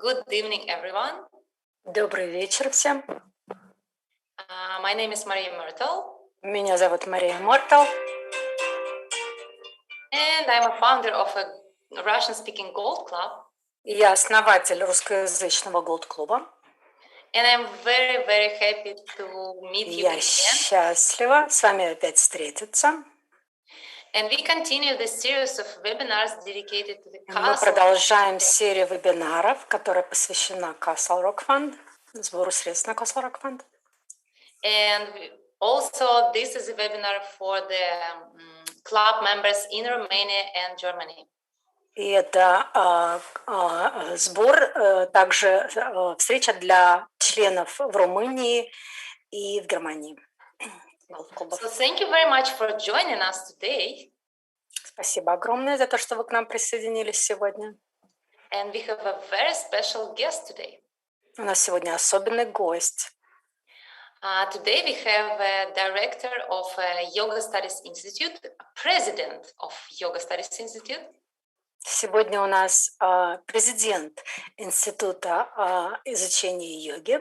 Good evening, everyone. Добрый вечер всем. My name is Maria Myrtle, Меня зовут Мария Мортал. and I'm a founder of a Russian-speaking Gold Club. Я основатель русскоязычного Голд-клуба. And I'm very, very happy to meet you Я again. счастлива с вами опять встретиться. And we continue the series of webinars dedicated to the Мы Castle. продолжаем серию вебинаров, которая посвящена Castle Rock Fund, сбору средств на Castle Rock Fund. And also, this is a webinar for the club members in Romania and Germany. И это сбор, также встреча для членов в Румынии и в Германии. So thank you very much for joining us today. Спасибо огромное за то, что вы к нам присоединились сегодня. And we have a very special guest today. У нас сегодня особенный гость. Today we have a director of Yoga Studies Institute, president of Yoga Studies Institute. Сегодня у нас президент Института изучения йоги.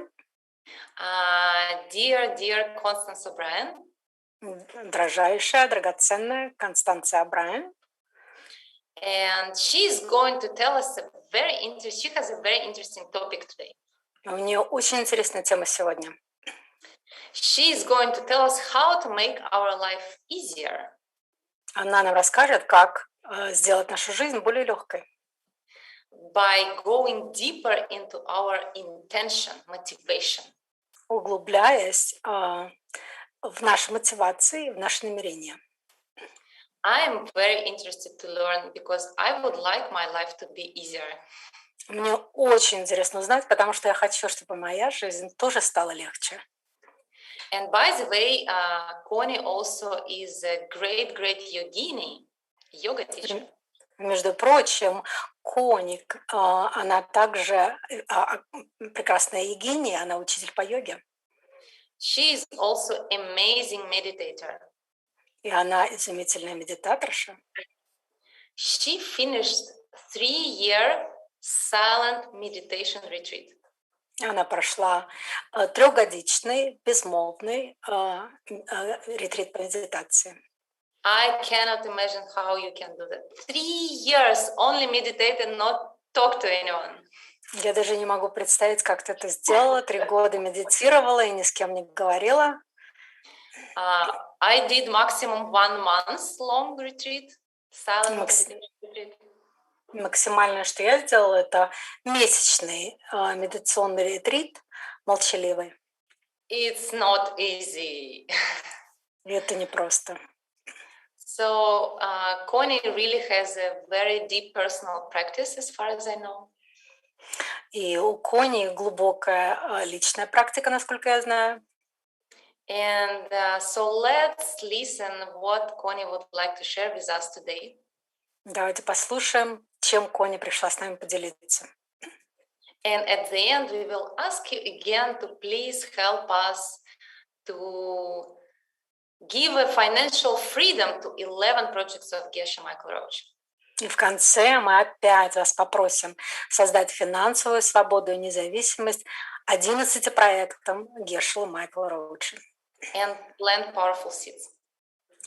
Dear Constance O'Brайн. Дорожайшая, драгоценная Констанция О'Брайн. And she's going to tell us she has a very interesting topic today. У нее очень интересная тема сегодня. She's going to tell us how to make our life easier. Она нам расскажет, как сделать нашу жизнь более легкой. By going deeper into our intention, motivation. Углубляясь в наши мотивации, в наши намерения. I am very interested to learn because I would like my life to be easier. Мне очень интересно узнать, потому что я хочу, чтобы моя жизнь тоже стала легче. And by the way, Connie also is a great yogini, yoga teacher. Между прочим, Конни, она также прекрасная йогиня, она учитель по йоге. She is also amazing meditator. И она изумительная медитаторша. She finished 3-year silent meditation retreat. Она прошла 3-годичный безмолвный ретрит по медитации. I cannot imagine how you can do that. 3 years only meditate and not talk to anyone. Я даже не могу представить, как ты это сделала. 3 года медитировала и ни с кем не говорила. I did maximum 1 month long retreat, silent meditation retreat. Максимальное, что я сделала, это месячный медитационный ретрит, молчаливый. It's not easy. И это непросто. So Connie really has a very deep personal practice, as far as I know. И у Конни глубокая личная практика, насколько я знаю. And so let's listen what Connie would like to share with us today. Давайте послушаем, чем Конни пришла с нами поделиться. And at the end, we will ask you again to please help us to give a financial freedom to 11 projects of Geshe Michael Roach. И в конце мы опять вас попросим создать финансовую свободу и независимость 11 проектам Гешела Майкла Роуча. And plant powerful seeds.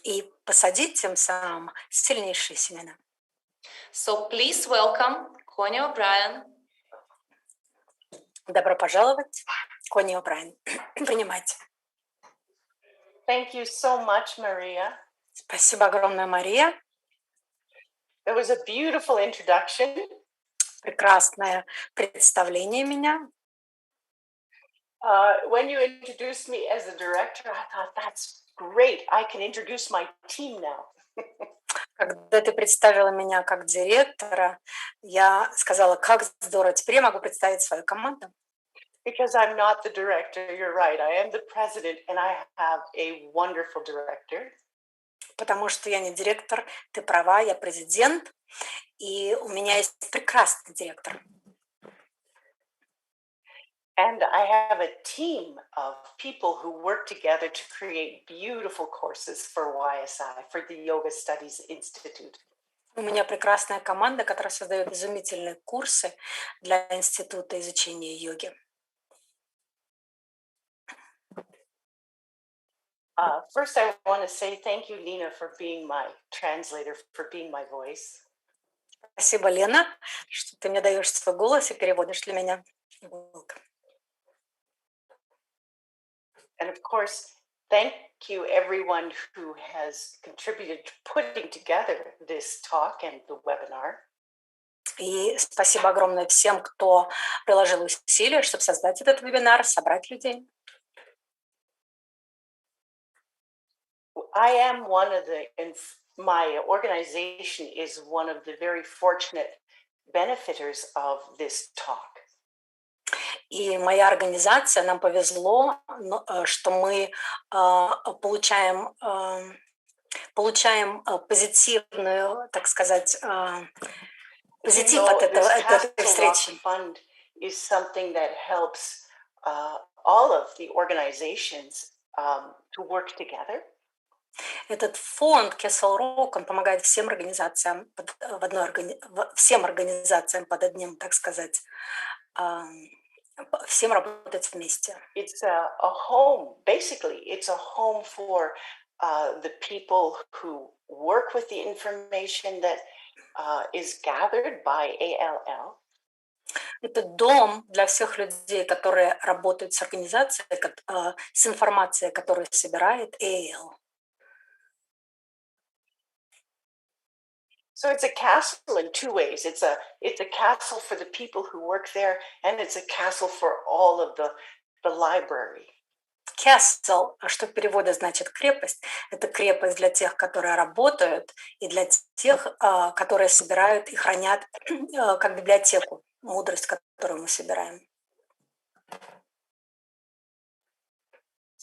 И посадить тем самым сильнейшие семена. So please welcome Conni O'Brайн. Добро пожаловать, Конни О'Брайн. Принимайте. Thank you so much, Maria. Спасибо огромное, Мария. It was a beautiful introduction. Прекрасное представление меня. When you introduced me as a director, I thought, that's great. I can introduce my team now. Когда ты представила меня как директора, я сказала, как здорово, теперь я могу представить свою команду. Because I'm not the director, you're right. I am the president, and I have a wonderful director. Потому что я не директор, ты права, я президент, и у меня есть прекрасный директор. And I have a team of people who work together to create beautiful courses for YSI, for the Yoga Studies Institute. У меня прекрасная команда, которая создает изумительные курсы для Института изучения йоги. First, I want to say thank you, Nina, for being my translator, for being my voice. Спасибо, Лена, что ты мне даешь свой голос и переводишь для меня. And of course, thank you everyone who has contributed to putting together this talk and the webinar. И спасибо огромное всем, кто приложил усилия, чтобы создать этот вебинар, собрать людей. I am one of my organization is one of the very fortunate benefiters of this talk. И моя организация, нам повезло, что мы получаем позитивную, так сказать, позитив от этой встречи. Fund is something that helps all of the organizations to work together. Этот фонд Castle Rock, он помогает всем организациям, всем организациям под одним, так сказать, всем работать вместе. It's a home, basically, it's a home for the people who work with the information that is gathered by ALL. Это дом для всех людей, которые работают с организацией, с информацией, которую собирает AL. So it's a castle in two ways. It's a castle for the people who work there, and it's a castle for all of the library. Castle, что в переводе значит крепость, это крепость для тех, которые работают, и для тех, которые собирают и хранят как библиотеку, мудрость, которую мы собираем.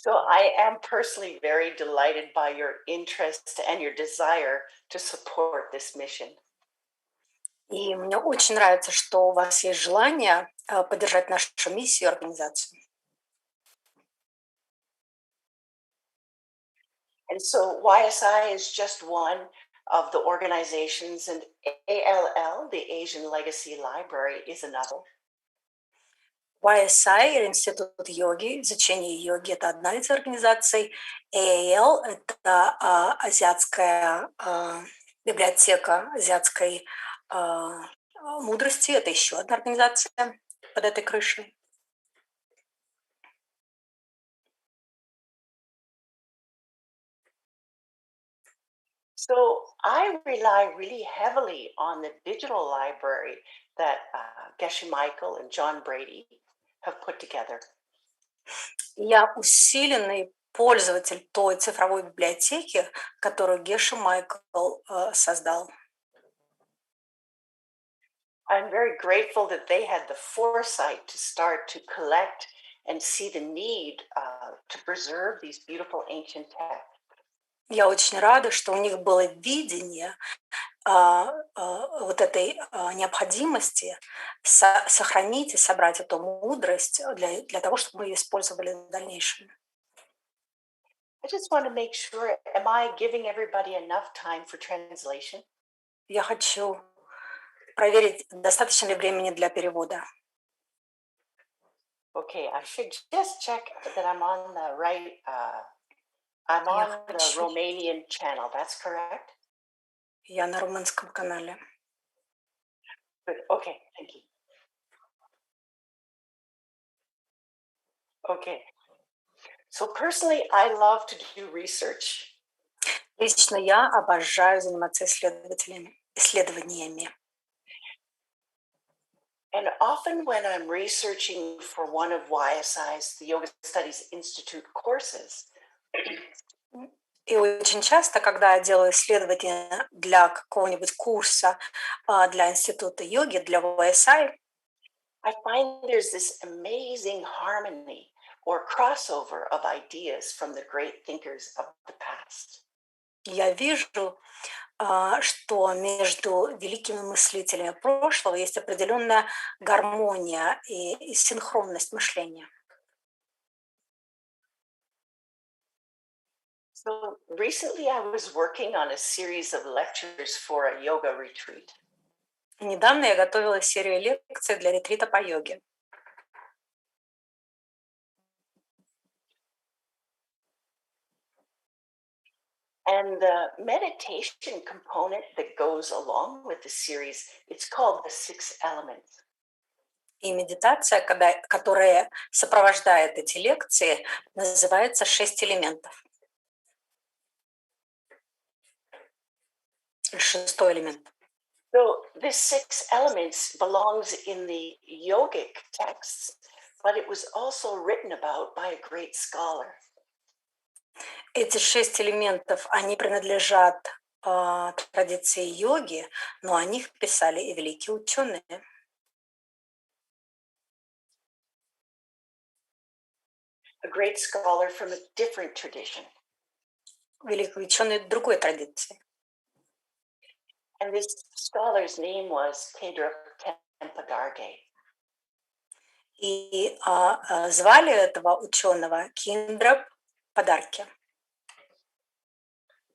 So I am personally very delighted by your interest and your desire to support this mission. И мне очень нравится, что у вас есть желание поддержать нашу миссию и организацию. And so YSI is just one of the organizations, and ALL, the Asian Legacy Library, is another. YSI, или Институт йоги, изучение йоги, это одна из организаций. AAL – это азиатская библиотека азиатской мудрости, это еще одна организация под этой крышей. So I rely really heavily on the digital library that Geshe Michael and John Brady have put together. Я усиленный пользователь той цифровой библиотеки, которую Геше Майкл создал. I'm very grateful that they had the foresight to start to collect and see the need to preserve these beautiful ancient texts. Я очень рада, что у них было видение вот этой необходимости сохранить и собрать эту мудрость для того, чтобы мы ее использовали в дальнейшем. I just want to make sure, am I giving everybody enough time for translation? Я хочу проверить, достаточно ли времени для перевода. Okay, I should just check that I'm on the right, I'm on the Romanian channel, that's correct? Я на румынском канале. Good, okay, thank you. Okay, so personally, I love to do research. Лично я обожаю заниматься исследованиями. And often when I'm researching for one of YSI's, the Yoga Studies Institute courses, и очень часто, когда я делаю исследования для какого-нибудь курса для Института йоги, для YSI, I find there's this amazing harmony or crossover of ideas from the great thinkers of the past. Я вижу, что между великими мыслителями прошлого есть определенная гармония и синхронность мышления. So recently I was working on a series of lectures for a yoga retreat. Недавно я готовила серию лекций для ретрита по йоге. And the meditation component that goes along with the series, it's called the 6 elements. И медитация, которая сопровождает эти лекции, называется «6 элементов». Шестой элемент. So this 6 elements belongs in the yogic texts, but it was also written about by a great scholar. Эти 6 элементов, они принадлежат традиции йоги, но о них писали и великие ученые. A great scholar from a different tradition. Великие ученые другой традиции. And this scholar's name was Tempa. И звали этого ученого Киндра Подарки.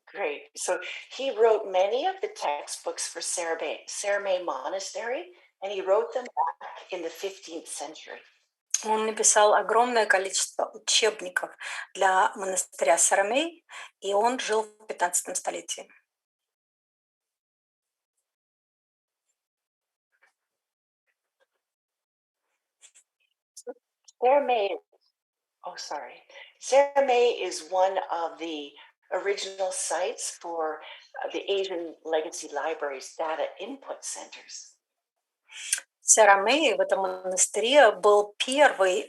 Great. So he wrote many of the textbooks for Serme Monastery, and he wrote them back in the 15th century. Он написал огромное количество учебников для монастыря Сарамей, и он жил в 15 столетии. Serme is one of the original sites for the Asian Legacy Library's data input centers. Сарамей в этом монастыре был первый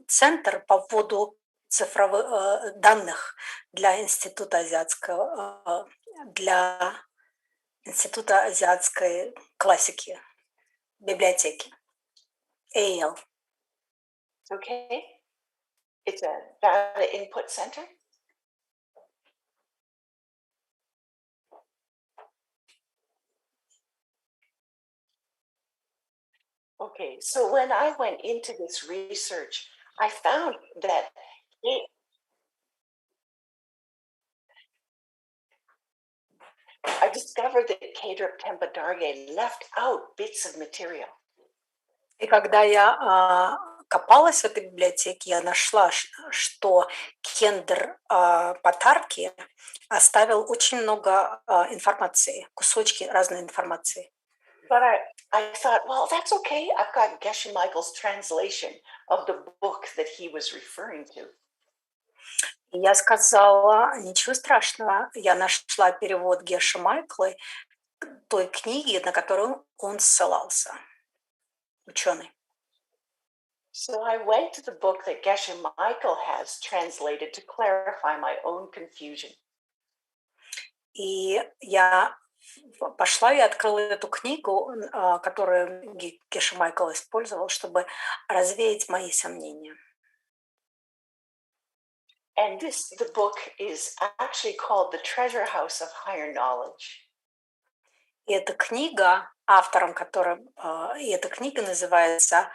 центр по вводу цифровых данных для Института азиатского, для Института азиатской классики, библиотеки, AL. Okay. It's a data input center. Okay, so when I went into this research, I found that I discovered that Tempa left out bits of material. И когда я копалась в этой библиотеке, я нашла, что Кендер Патарки оставил очень много информации, кусочки разной информации. But I thought, well, that's okay. I've got Geshe Michael's translation of the book that he was referring to. И я сказала, ничего страшного, я нашла перевод Геши Майкла той книги, на которую он ссылался, ученый. So I went to the book that Geshe Michael has translated to clarify my own confusion. И я пошла и открыла эту книгу, которую Геши Майкл использовал, чтобы развеять мои сомнения. And the book is actually called The Treasure House of Higher Knowledge. И эта книга, автором которой, и эта книга называется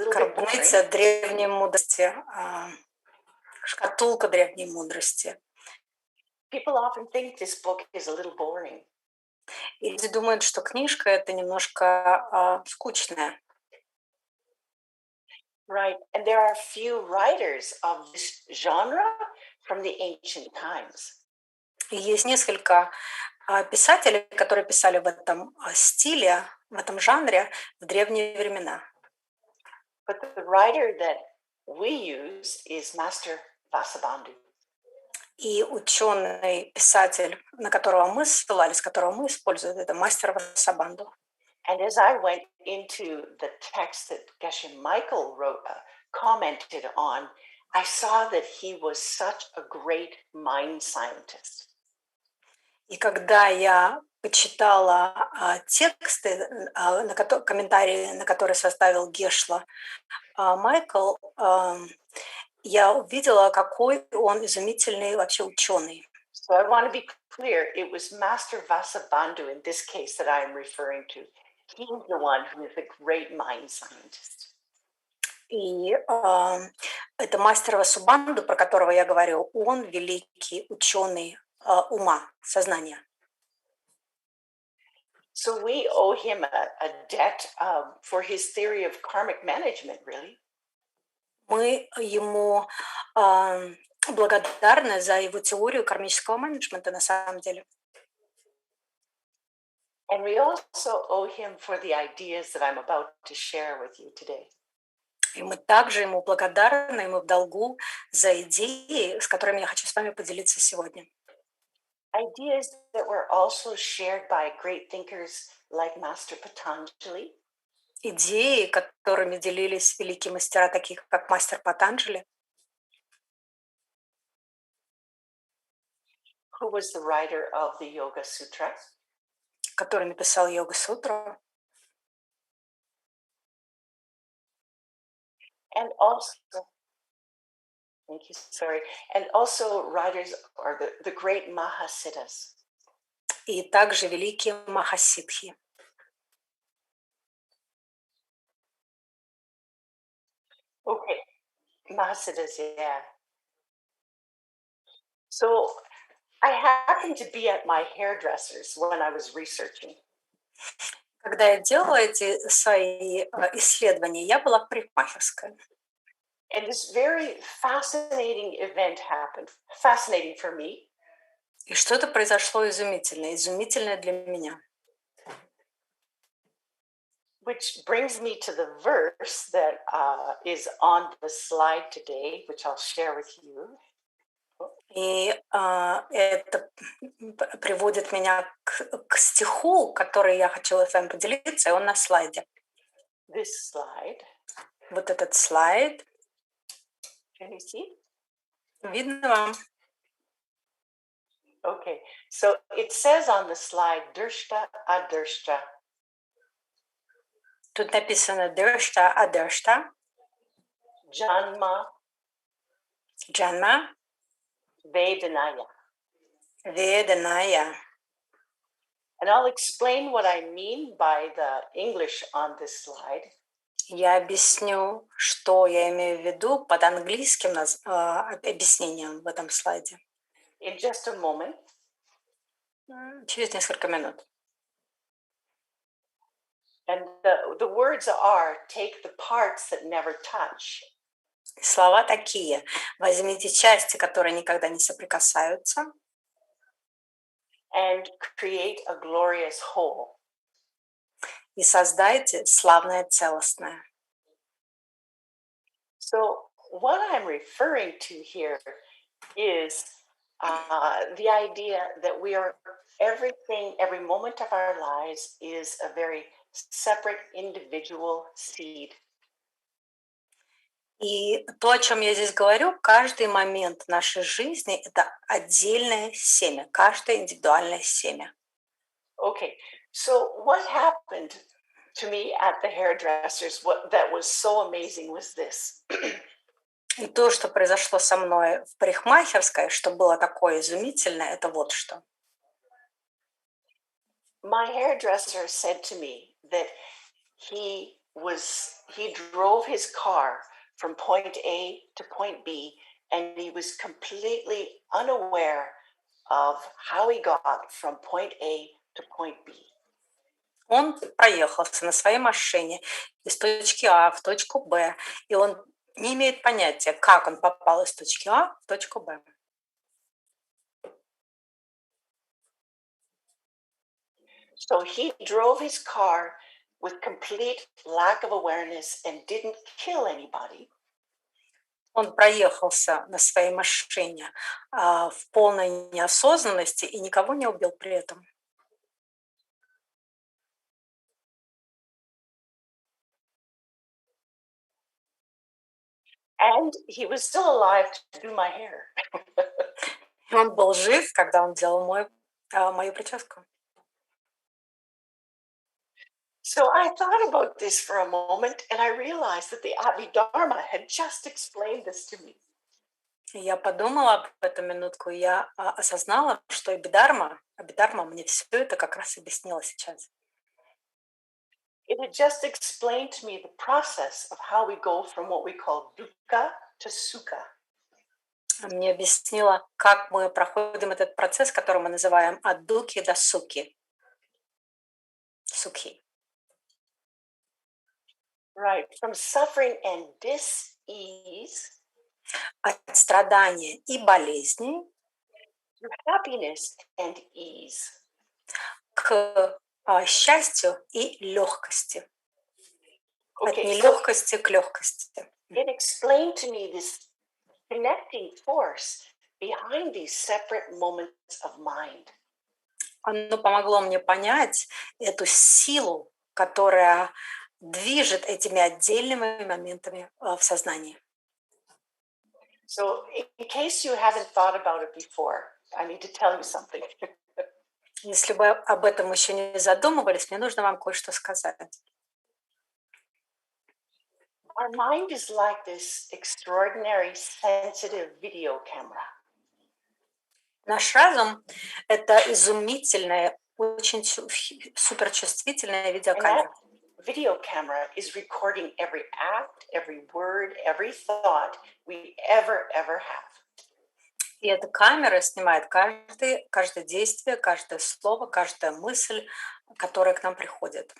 «Скорбница древней мудрости», «Шкатулка древней мудрости». People often think this book is a little boring. И люди думают, что книжка это немножко скучная. Right, and there are few writers of this genre from the ancient times. И есть несколько писателей, которые писали в этом стиле, в этом жанре в древние времена. But the writer that we use is Master Vasubandhu. И ученый писатель, на которого мы ссылались, которого мы используем, это мастер Васабанду. And as I went into the text that Geshe Michael commented on, I saw that he was such a great mind scientist. И когда я почитала тексты, комментарии, на которые составил Гешла Майкл, я увидела, какой он изумительный вообще ученый. So I want to be clear, it was Master Vasubandhu in this case that I am referring to. He's the one who is a great mind scientist. И это мастер Васубанду, про которого я говорю, он великий ученый ума, сознания. So we owe him a debt for his theory of karmic management, really. Мы ему благодарны за его теорию кармического менеджмента на самом деле. And we also owe him for the ideas that I'm about to share with you today. И мы также ему благодарны, ему в долгу за идеи, с которыми я хочу с вами поделиться сегодня. Ideas that were also shared by great thinkers like Master Patanjali. Идеи, которыми делились великие мастера, таких как мастер Патанджали, who was the writer of the Yoga Sutra. который написал Йога-сутру, And also, thank you, sorry, and also writers or the great Mahasiddhas. и также великие Махасидхи. Okay, Mahasiddhas, yeah. So I happened to be at my hairdresser's when I was researching. Когда я делала эти свои исследования, я была в парикмахерской. And this very fascinating event happened, fascinating for me. И что-то произошло изумительное, изумительное для меня. Which brings me to the verse that is on the slide today, which I'll share with you. И это приводит меня к стиху, который я хочу с вами поделиться, и он на слайде. This slide. Вот этот слайд. Can you see? Видно вам? Okay, so it says on the slide, Drshta Adrshta. Тут написано Дершта Адершта, Janma Джанма, Vedanaya. Веданая. And I'll explain what I mean by the English on this slide. Я объясню, что я имею в виду под английским объяснением в этом слайде. In just a moment. Через несколько минут. And the words are, take the parts that never touch. Слова такие. Возьмите части, которые никогда не соприкасаются. And create a glorious whole. И создайте славное целостное. So what I'm referring to here is the idea that we are everything, every moment of our lives is a very separate individual seed. И то, о чем я здесь говорю, каждый момент нашей жизни – это отдельное семя, каждое индивидуальное семя. Okay, so what happened to me at the hairdressers, what that was so amazing was this. И то, что произошло со мной в парикмахерской, что было такое изумительное, это вот что. My hairdresser said to me that he drove his car from point A to point B, and he was completely unaware of how he got from point A to point B. Он проехался на своей машине из точки А в точку Б, и он не имеет понятия, как он попал из точки А в точку Б. So he drove his car with complete lack of awareness and didn't kill anybody. Он проехался на своей машине в полной неосознанности и никого не убил при этом. And he was still alive to do my hair. И он был жив, когда он делал мою прическу. So I thought about this for a moment, and I realized that the Abhidharma had just explained this to me. Я подумала об этом минутку, и я осознала, что Абхидharma мне все это как раз объяснила сейчас. it had just explained to me the process of how we go from what we call dukkha to sukha. Мне объяснила, как мы проходим этот процесс, который мы называем от дуки до суки. Сукхи. Right, from suffering and dis-ease От страдания и болезней to happiness and ease. к счастью и легкости. От Okay, so нелегкости к легкости. it explained to me this connecting force behind these separate moments of mind. Оно помогло мне понять эту силу, которая движет этими отдельными моментами в сознании. So in case you haven't thought about it before, I need to tell you something. Если вы об этом еще не задумывались, мне нужно вам кое-что сказать. Our mind is like this extraordinary sensitive video camera. Наш разум – это изумительная, очень суперчувствительная And видеокамера. that video camera is recording every act, every word, every thought we ever have. И эта камера снимает каждое действие, каждое слово, каждая мысль, которая к нам приходит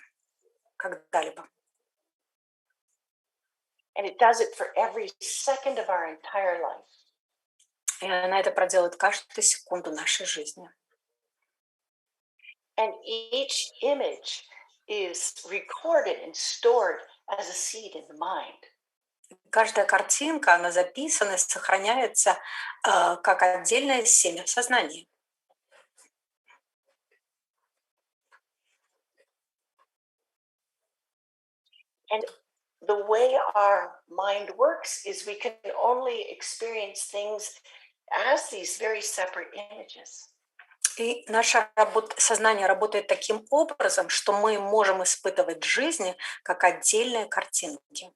когда-либо. And it does it for every second of our entire life. И она это проделает каждую секунду нашей жизни. And each image is recorded and stored as a seed in the mind. Каждая картинка, она записана, сохраняется как отдельное семя в сознании. And the way our mind works is we can only experience things as these very separate images. И наше сознание работает таким образом, что мы можем испытывать жизнь как отдельные картинки.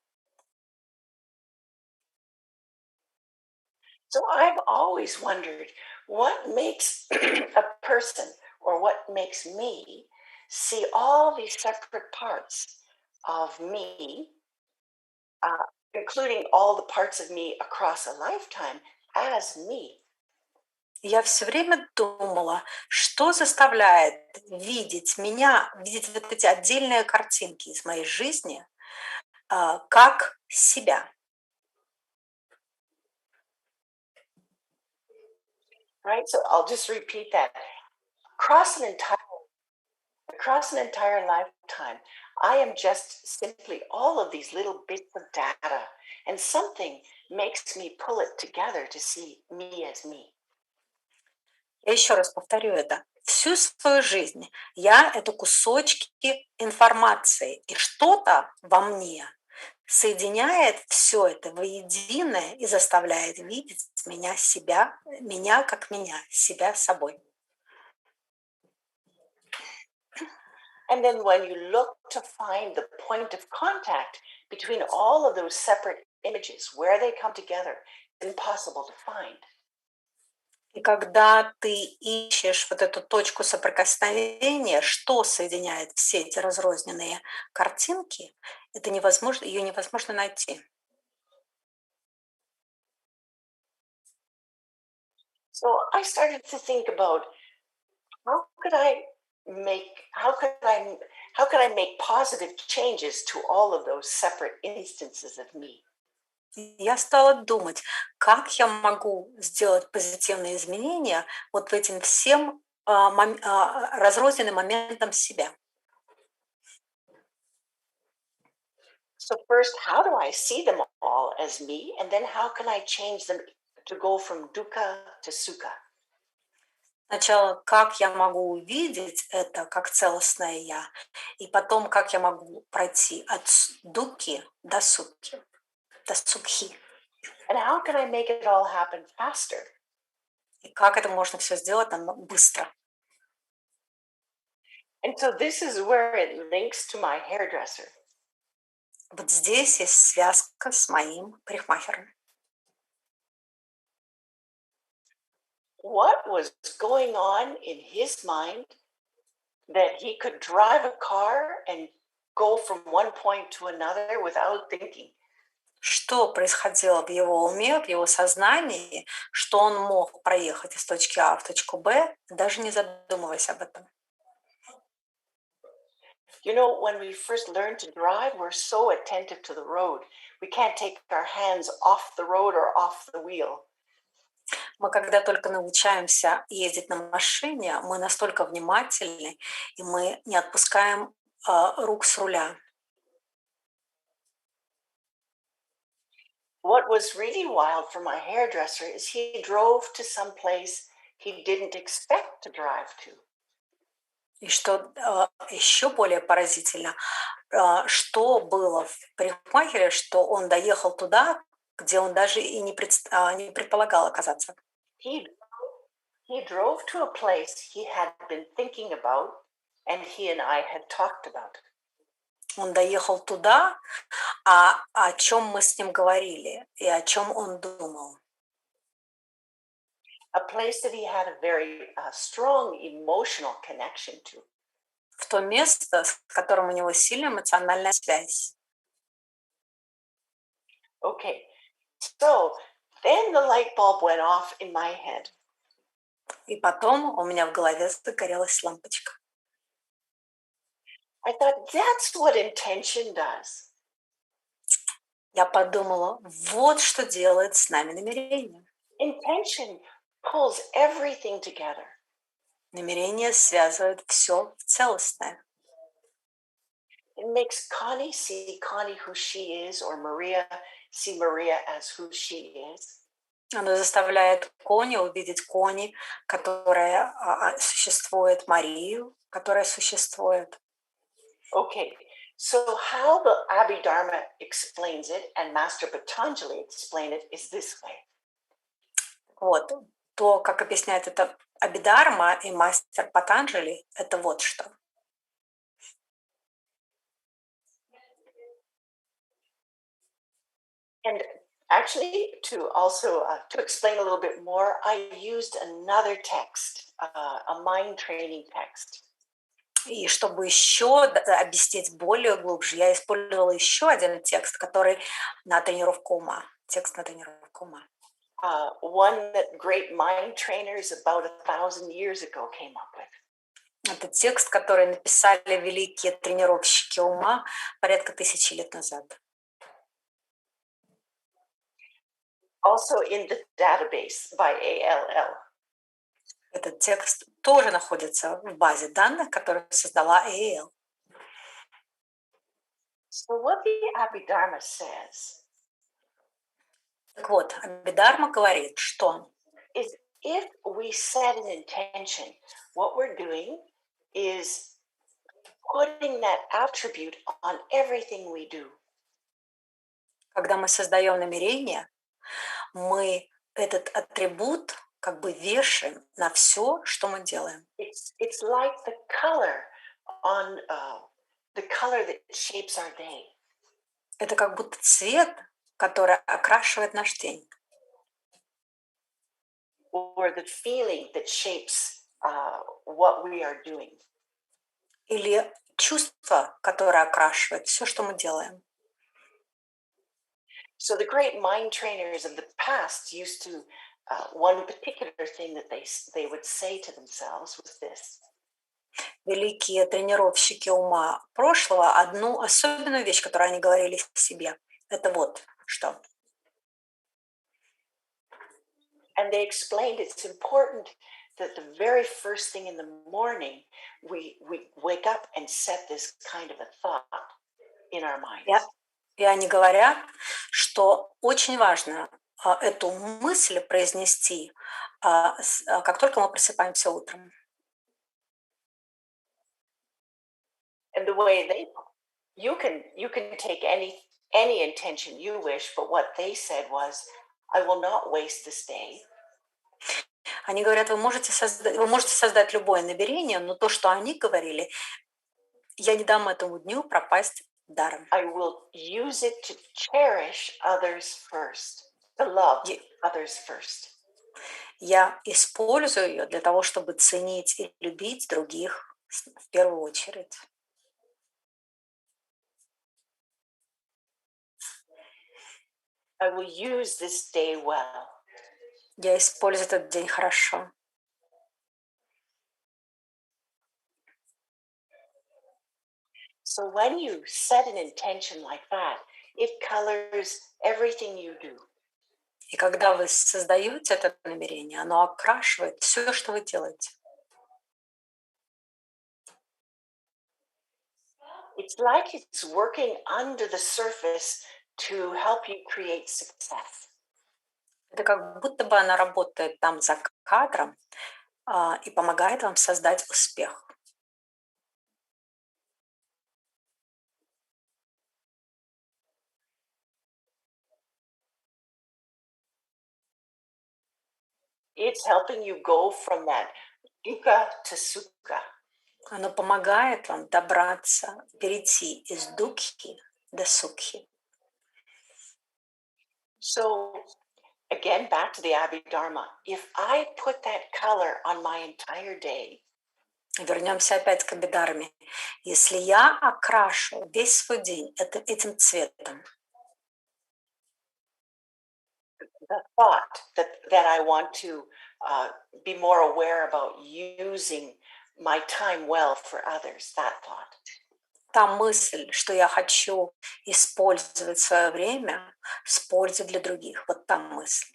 So I've always wondered what makes a person or what makes me see all these separate parts of me, including all the parts of me across a lifetime, as me. Я все время думала, что заставляет видеть меня, видеть вот эти отдельные картинки из моей жизни, как себя. Right? So I'll just repeat that. Across an entire lifetime, I am just simply all of these little bits of data, and something makes me pull it together to see me as me. Я еще раз повторю это. Всю свою жизнь я — это кусочки информации, и что-то во мне соединяет все это воедино и заставляет видеть меня как меня, себя собой. And then when you look to find the point of contact between all of those separate images, where they come together, it's impossible to find. И когда ты ищешь вот эту точку соприкосновения, что соединяет все эти разрозненные картинки, это невозможно, ее невозможно найти. So I started to think about how could I make positive changes to all of those separate instances of me. Я стала думать, как я могу сделать позитивные изменения вот в этим всем разрозненным моментам себя. So first, how do I see them all as me? And then how can I change them to go from dukkha to sukha? Сначала, как я могу увидеть это как целостное я, и потом, как я могу пройти от дуки до сукхи. And how can I make it all happen faster? И как это можно все сделать быстро. And so this is where it links to my hairdresser. Вот здесь есть связка с моим парикмахером. What was going on in his mind that he could drive a car and go from one point to another without thinking? Что происходило в его уме, в его сознании, что он мог проехать из точки А в точку Б, даже не задумываясь об этом. You know, when we first learn to drive, we're so attentive to the road. We can't take our hands off the road or off the wheel. Мы когда только научаемся ездить на машине, мы настолько внимательны, и мы не отпускаем рук с руля. What was really wild for my hairdresser is he drove to some place he didn't expect to drive to. И что еще более поразительно, что было в парикмахере, что он доехал туда, где он даже и не предполагал оказаться. He drove to a place he had been thinking about, and he and I had talked about. Он доехал туда, о чем мы с ним говорили и о чем он думал. A place that he had a very strong emotional connection to. В то место, с которым у него сильная эмоциональная связь. Okay, so then the light bulb went off in my head. И потом у меня в голове загорелась лампочка. I thought, that's what intention does. Я подумала, вот что делает с нами намерение. Intention pulls everything together. Намерение связывает все в целостное. It makes Connie see Connie who she is, or Maria see Maria as who she is. Оно заставляет Конни увидеть Конни, которая существует, Марию, которая существует. Okay, so how the Abhidharma explains it and Master Patanjali explain it is this way. Вот. То, как объясняет это Абхидharma и мастер Патанджали, это вот что. And actually, to also to explain a little bit more, I used another text, a mind training text. И чтобы еще объяснить более глубже, я использовала еще один текст, который на тренировку ума. Текст на тренировку ума. One that great mind trainers about 1,000 years ago came up with. Это текст, который написали великие тренировщики ума порядка 1000 лет назад. Also in the database by ALL. Этот текст тоже находится в базе данных, которую создала AL. So what the Abhidharma says Так вот, Абхидharma говорит, что is if we set an intention, what we're doing is putting that attribute on everything we do. когда мы создаем намерение, мы этот атрибут как бы вешаем на все, что мы делаем. It's like the color on the color that shapes our day. Это как будто цвет, который окрашивает наш день. Or the feeling that shapes what we are doing. Или чувство, которое окрашивает все, что мы делаем. So the great mind trainers of the past used to, one particular thing that they would say to themselves was this. Великие тренировщики ума прошлого, одну особенную вещь, которую они говорили себе, это вот что. And they explained it's important that the very first thing in the morning, we wake up and set this kind of a thought in our minds. И они говорят, что очень важно эту мысль произнести, как только мы просыпаемся утром. And the way you can take any intention you wish, but what they said was, I will not waste this day. Они говорят, вы можете создать любое намерение, но то, что они говорили, я не дам этому дню пропасть даром. I will use it to cherish others first, to love others first. Я использую ее для того, чтобы ценить и любить других в первую очередь. I will use this day well. Я использую этот день хорошо. So when you set an intention like that, it colors everything you do. И когда вы создаете это намерение, оно окрашивает все, что вы делаете. It's like it's working under the surface to help you create success. Это как будто бы она работает там за кадром и помогает вам создать успех. It's helping you go from that dukkha to sukha. Оно помогает вам добраться, перейти из дукхи до сукхи. So again, back to the Abhidharma. If I put that color on my entire day, Вернемся опять к Абхидхарме. Если я окрашу весь свой день этим цветом, the thought that I want to be more aware about using my time well for others, that thought. та мысль, что я хочу использовать свое время с пользой для других, вот та мысль.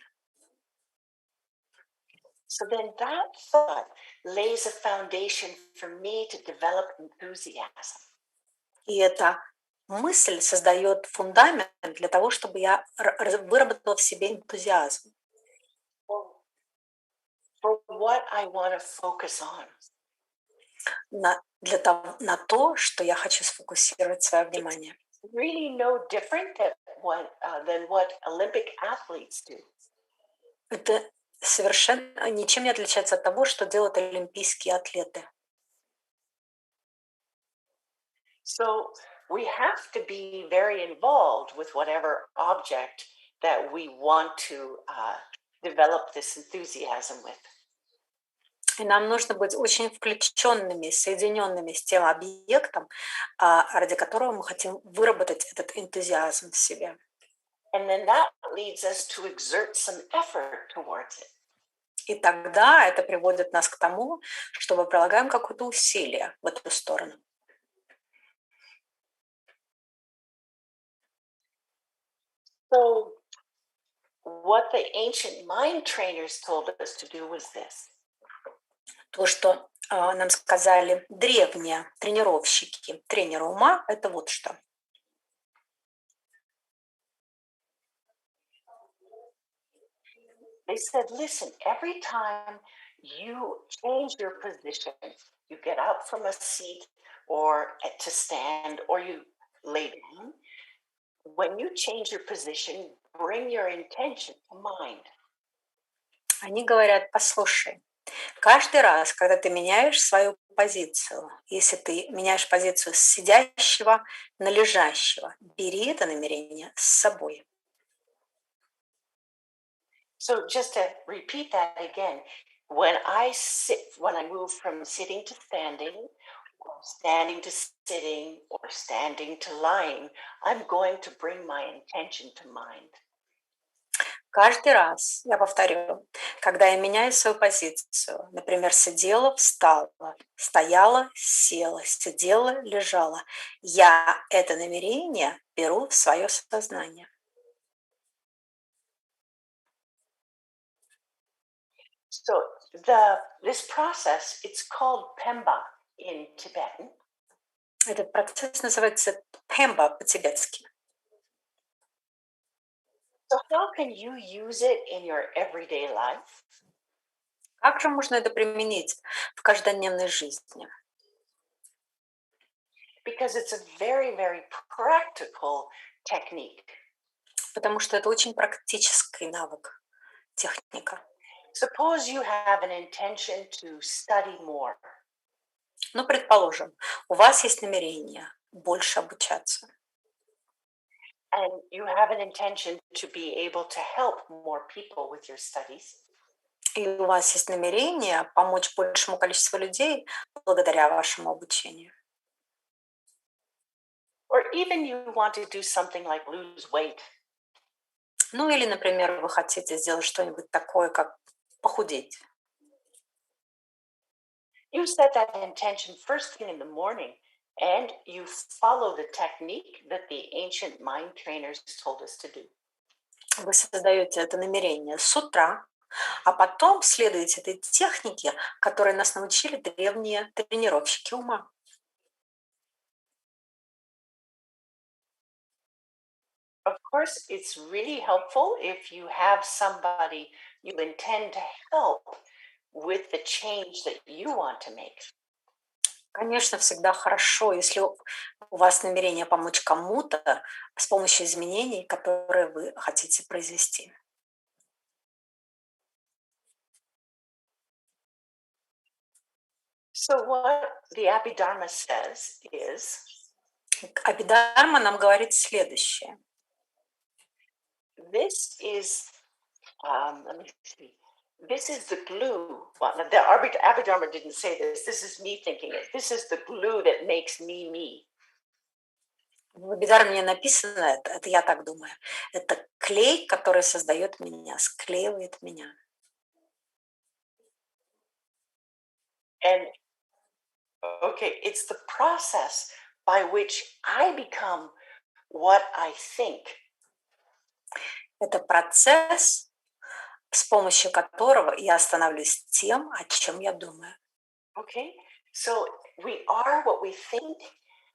So then that thought lays a foundation for me to develop enthusiasm. И эта мысль создает фундамент для того, чтобы я выработала в себе энтузиазм. For what I want to focus on. На то, что я хочу сфокусировать свое внимание. Really no different than what Olympic athletes do. Это совершенно ничем не отличается от того, что делают олимпийские атлеты. So we have to be very involved with whatever object that we want to develop this enthusiasm with. И нам нужно быть очень включенными, соединенными с тем объектом, ради которого мы хотим выработать этот энтузиазм в себе. And then that leads us to exert some effort towards it. И тогда это приводит нас к тому, что мы прилагаем какое-то усилие в эту сторону. So what the ancient mind trainers told us to do was this. То, что нам сказали древние тренировщики, тренеры ума, это вот что. They said, listen, every time you change your position, you get up from a seat or to stand or you lay down, when you change your position, bring your intention to mind. Они говорят, послушай, каждый раз, когда ты меняешь свою позицию, если ты меняешь позицию с сидящего на лежащего, бери это намерение с собой. So just to repeat that again, when I move from sitting to standing, or standing to sitting, or standing to lying, I'm going to bring my intention to mind. Каждый раз, я повторю, когда я меняю свою позицию, например, сидела, встала, стояла, села, сидела, лежала, я это намерение беру в свое сознание. So this process, it's called Pemba in Tibetan. Этот процесс называется пемба по-тибетски. So how can you use it in your everyday life? Как же можно это применить в каждодневной жизни? Because it's a very, very practical technique. Потому что это очень практический навык, техника. Suppose you have an intention to study more. Ну, предположим, у вас есть намерение больше обучаться. And you have an intention to be able to help more people with your studies. И у вас есть намерение помочь большему количеству людей благодаря вашему обучению. Or even you want to do something like lose weight. Ну или, например, вы хотите сделать что-нибудь такое, как похудеть. You set that intention first thing in the morning and you follow the technique that the ancient mind trainers told us to do. Вы создаете это намерение с утра, а потом следуете этой технике, которой нас научили древние тренировщики ума. Of course, it's really helpful if you have somebody you intend to help with the change that you want to make. Конечно, всегда хорошо, если у вас намерение помочь кому-то с помощью изменений, которые вы хотите произвести. So, what the Abhidharma says is Абхидharma нам говорит следующее. this is, let me see, this is the glue. Well, the Abhidharma didn't say this. This is me thinking it. This is the glue that makes me me. В Абхидharме написано это я так думаю. Это клей, который создает меня, склеивает меня. And okay, it's the process by which I become what I think. Это процесс, с помощью которого я становлюсь тем, о чем я думаю. Okay, so we are what we think,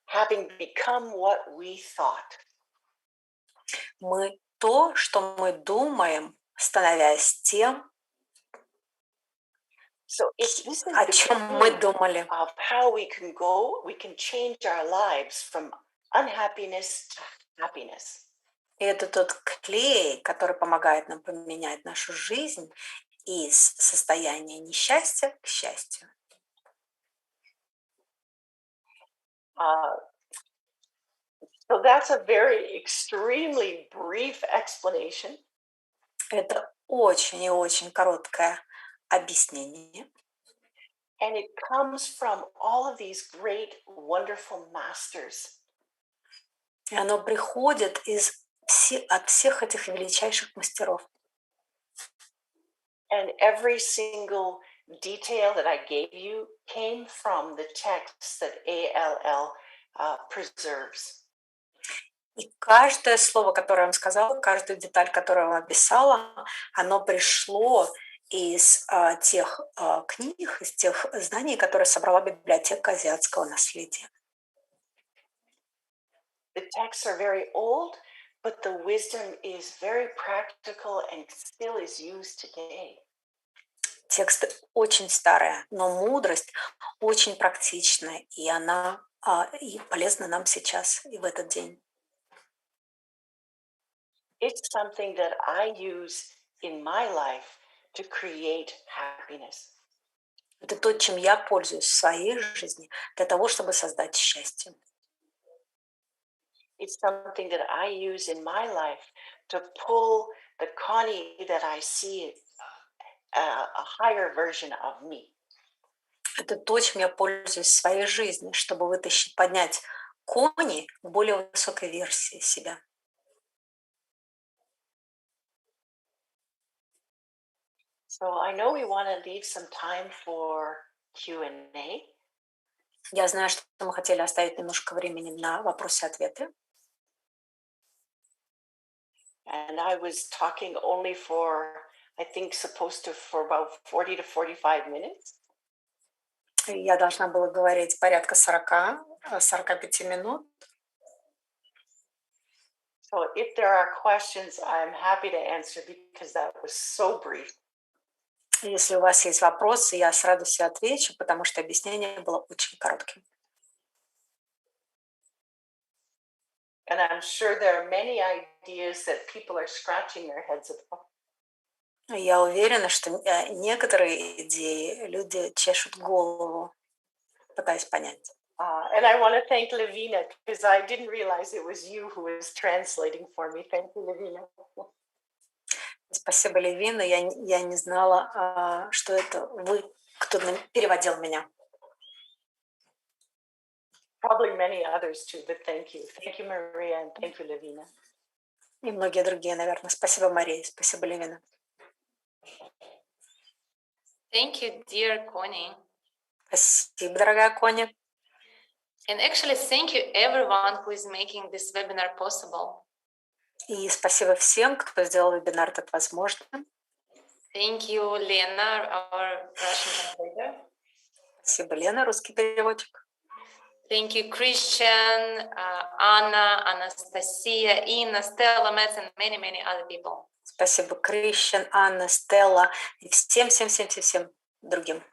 having become what we thought. Мы то, что мы думаем, становясь тем, So if this is о the чем мы clue думали. of how we can change our lives from unhappiness to happiness. И это тот клей, который помогает нам поменять нашу жизнь из состояния несчастья к счастью. So that's a very extremely brief explanation. Это очень и очень короткое объяснение. And it comes from all of these great, wonderful masters. И оно приходит от всех этих величайших мастеров. And every single detail that I gave you came from the texts that ALL preserves. И каждое слово, которое я вам сказала, каждую деталь, которую я вам описала, оно пришло из тех книг, из тех знаний, которые собрала библиотека азиатского наследия. The texts are very old, but the wisdom is very practical and still is used today. Тексты очень старые, но мудрость очень практичная, и она и полезна нам сейчас и в этот день. It's something that I use in my life to create happiness. Это то, чем я пользуюсь в своей жизни для того, чтобы создать счастье. It's something that I use in my life to pull the Connie that I see, a higher version of me. Это то, чем я пользуюсь в своей жизни, чтобы поднять Конни к более высокой версии себя. So I know we want to leave some time for Q&A. Я знаю, что мы хотели оставить немножко времени на вопросы-ответы. And I was talking only for, I think, for about 40 to 45 minutes. Я должна была говорить порядка 40-45 минут. So if there are questions, I'm happy to answer because that was so brief. Если у вас есть вопросы, я с радостью отвечу, потому что объяснение было очень коротким. And I'm sure there are many ideas that people are scratching their heads about. Я уверена, что некоторые идеи люди чешут голову, пытаясь понять. And I want to thank Lavina because I didn't realize it was you who was translating for me. Thank you, Lavina. Спасибо, Левина. Я не знала, что это вы, кто переводил меня. Probably many others too, but thank you. Thank you, Maria, and thank you, Lavina. И многие другие, наверное. Спасибо, Мария. Спасибо, Левина. Thank you, dear Connie. Спасибо, дорогая Конни. And actually, thank you everyone who is making this webinar possible. И спасибо всем, кто сделал вебинар так возможным. Thank you, Lena, our Russian translator. Спасибо, Лена, русский переводчик. Thank you, Christian, Anna, Anastasia, Inna, Stella, Metz, and many, many other people. Спасибо, Кристиан, Анна, Стелла и всем другим.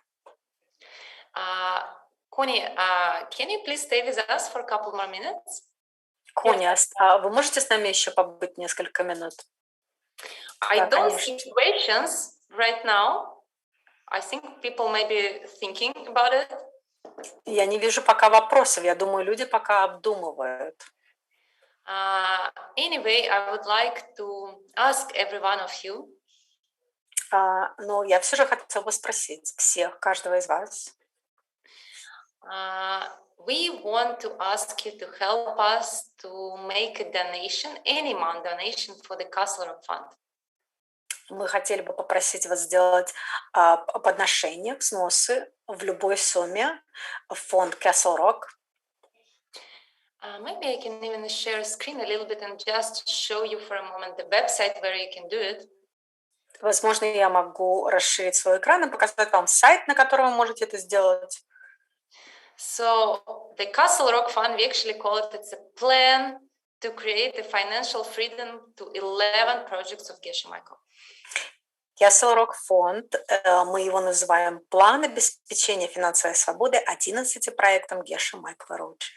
Connie, can you please stay with us for a couple more minutes? Конни, вы можете с нами еще побыть несколько минут? I Да, don't конечно. see questions right now. I think people may be thinking about it. Я не вижу пока вопросов. Я думаю, люди пока обдумывают. Anyway, I would like to ask every one of you. Но я все же хотела бы спросить всех, каждого из вас. We want to ask you to help us to make a donation, any amount donation for the Castle Rock Fund. Мы хотели бы попросить вас сделать подношение, взносы в любой сумме в фонд Castle Rock. Maybe I can even share a screen a little bit and just show you for a moment the website where you can do it. Возможно, я могу расширить свой экран и показать вам сайт, на котором вы можете это сделать. So the Castle Rock Fund, we actually call it, it's a plan to create a financial freedom to 11 projects of Geshe Michael. Castle Rock фонд, мы его называем план обеспечения финансовой свободы 11 проектам Геши Майкла Роуча.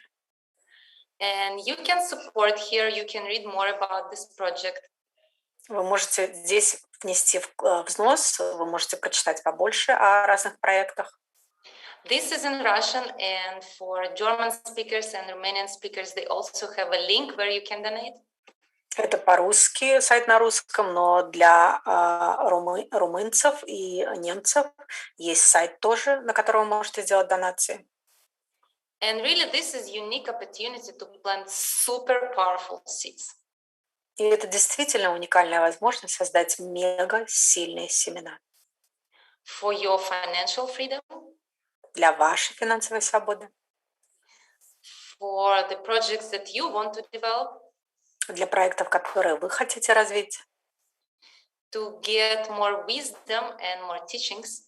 And you can support here, you can read more about this project. Вы можете здесь внести взнос, вы можете прочитать побольше о разных проектах. This is in Russian, and for German speakers and Romanian speakers, they also have a link where you can donate. Это по-русски, сайт на русском, но для румынцев и немцев есть сайт тоже, на котором вы можете сделать донации. And really, this is unique opportunity to plant super powerful seeds. И это действительно уникальная возможность создать мега сильные семена. For your financial freedom. Для вашей финансовой свободы. For the projects that you want to develop. Для проектов, которые вы хотите развить. To get more wisdom and more teachings.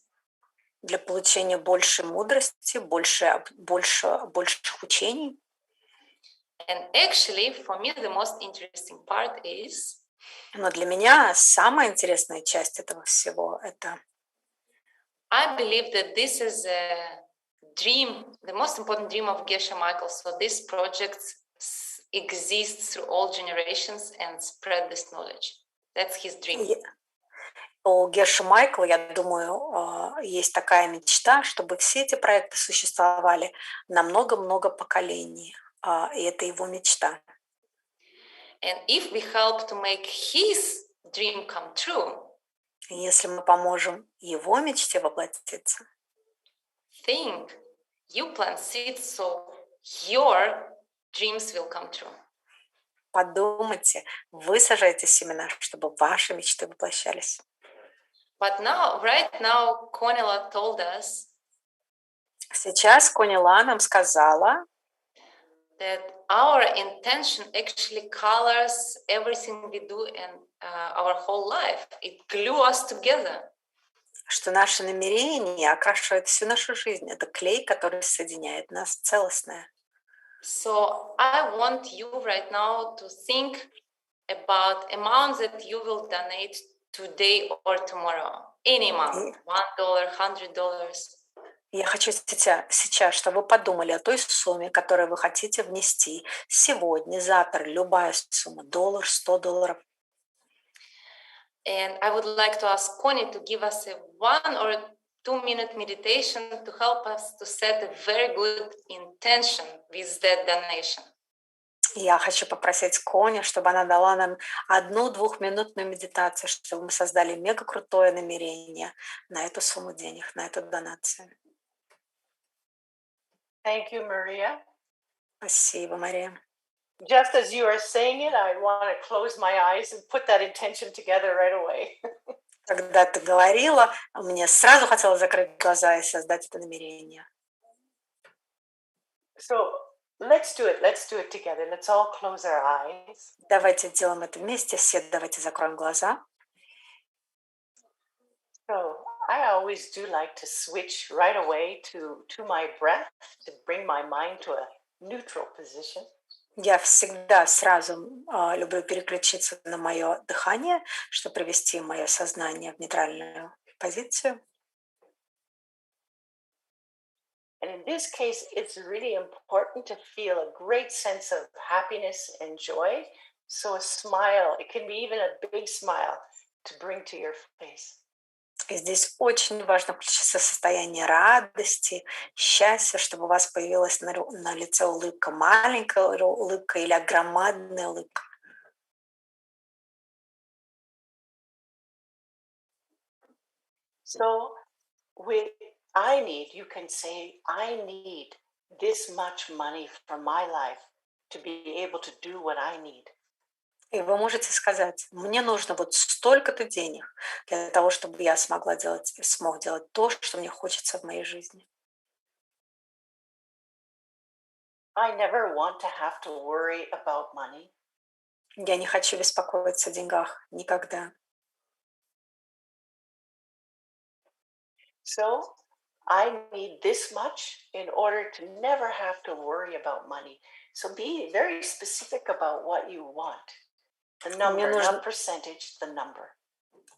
Для получения большей мудрости, больших учений. And actually, for me, the most interesting part is. Но для меня самая интересная часть этого всего это. I believe that this is a dream, the most important dream of Geshe Michael. So this project exists through all generations and spread this knowledge. That's his dream. У Геши Майкла, я думаю, есть такая мечта, чтобы все эти проекты существовали на много-много поколений. И это его мечта. And if we help to make his dream come true, если мы поможем его мечте воплотиться, think you plant seeds so your dreams will come true. Подумайте, вы сажаете семена, чтобы ваши мечты воплощались. But now, right now, Connie told us. Сейчас Конни нам сказала, that our intention actually colors everything we do in our whole life. It glues us together. Что наше намерение окрашивает всю нашу жизнь. Это клей, который соединяет нас целостное. So I want you right now to think about amounts that you will donate today or tomorrow. Any amount, $1, $100. Я хочу сейчас, чтобы вы подумали о той сумме, которую вы хотите внести сегодня, завтра, любая сумма, $1, $100. And I would like to ask Connie to give us a 1 or 2 minute meditation to help us to set a very good intention with that donation. Я хочу попросить Конни, чтобы она дала нам 1-2-минутную медитацию, чтобы мы создали мега крутое намерение на эту сумму денег, на эту донацию. Thank you, Maria. Спасибо, Мария. Just as you are saying it, I want to close my eyes and put that intention together right away. Когда ты говорила, мне сразу хотелось закрыть глаза и создать это намерение. So let's do it. Let's do it together. Let's all close our eyes. Давайте сделаем это вместе. Все давайте закроем глаза. So I always do like to switch right away to my breath to bring my mind to a neutral position. Я всегда сразу люблю переключиться на мое дыхание, чтобы привести мое сознание в нейтральную позицию. And in this case, it's really important to feel a great sense of happiness and joy. So a smile, it can be even a big smile to bring to your face. И здесь очень важно включиться в состояние радости, счастья, чтобы у вас появилась на лице улыбка, маленькая улыбка или громадная улыбка. So you can say, I need this much money for my life to be able to do what I need. И вы можете сказать, мне нужно вот столько-то денег для того, чтобы я смог делать то, что мне хочется в моей жизни. I never want to have to worry about money. Я не хочу беспокоиться о деньгах никогда. So I need this much in order to never have to worry about money. So be very specific about what you want. The number, not percentage, the number.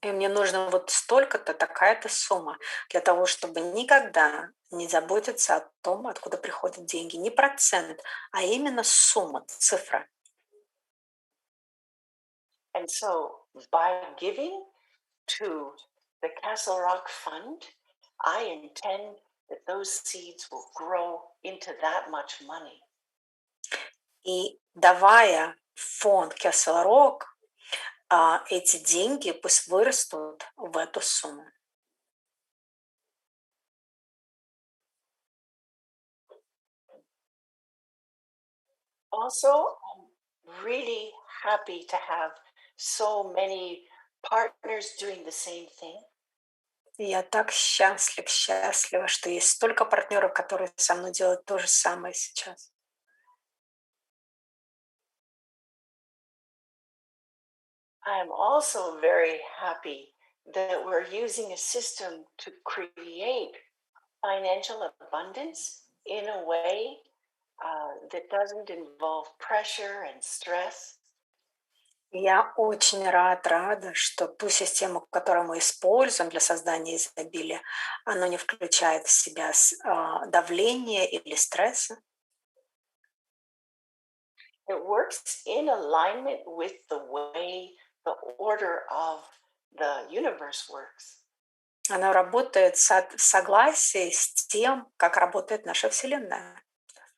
И мне нужно вот столько-то, такая-то сумма, для того, чтобы никогда не заботиться о том, откуда приходят деньги. Не процент, а именно сумма, цифра. And so by giving to the Castle Rock Fund, I intend that those seeds will grow into that much money. И давая фонд Castle Rock, эти деньги пусть вырастут в эту сумму. Also, I'm really happy to have so many partners doing the same thing. Я так счастлива, что есть столько партнеров, которые со мной делают то же самое сейчас. I'm also very happy that we're using a system to create financial abundance in a way that doesn't involve pressure and stress. Я очень рада, что ту систему, которую мы используем для создания изобилия, она не включает в себя давление или стресса. It works in alignment with the way the order of the universe works. Она работает в согласии с тем, как работает наша Вселенная,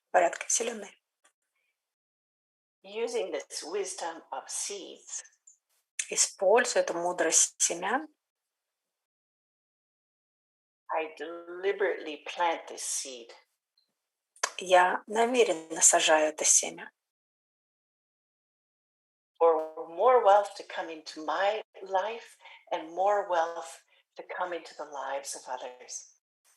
в порядке Вселенной. Using this wisdom of seeds, Используя эту мудрость семян, I deliberately plant this seed. Я намеренно сажаю это семя. For more wealth to come into my life and more wealth to come into the lives of others.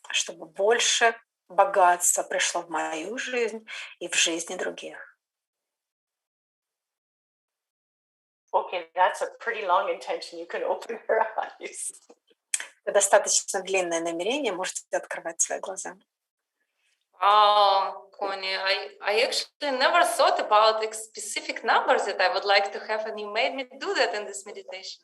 Чтобы больше богатства пришло в мою жизнь и в жизни других. Okay, that's a pretty long intention. You can open your eyes. Это достаточно длинное намерение, можете открывать свои глаза. Wow, Connie, I actually never thought about specific numbers that I would like to have, and you made me do that in this meditation.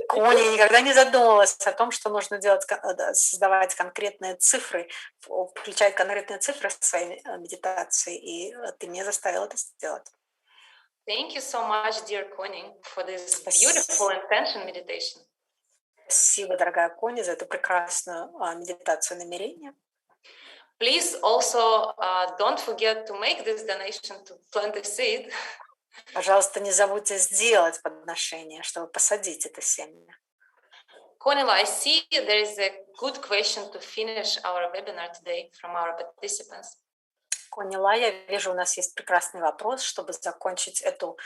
Конни никогда не задумывалась о том, что нужно делать, создавать конкретные цифры, включать конкретные цифры в своей медитации, и ты меня заставила это сделать. Thank you so much, dear Connie, for this beautiful intention meditation. Спасибо, дорогая Конни, за эту прекрасную медитацию намерения. Please also don't forget to make this donation to plant a seed. Пожалуйста, не забудьте сделать подношение, чтобы посадить это семя. Connie, I see there is a good question to finish our webinar today from our participants. Конни, я вижу, у нас есть прекрасный вопрос, чтобы закончить эту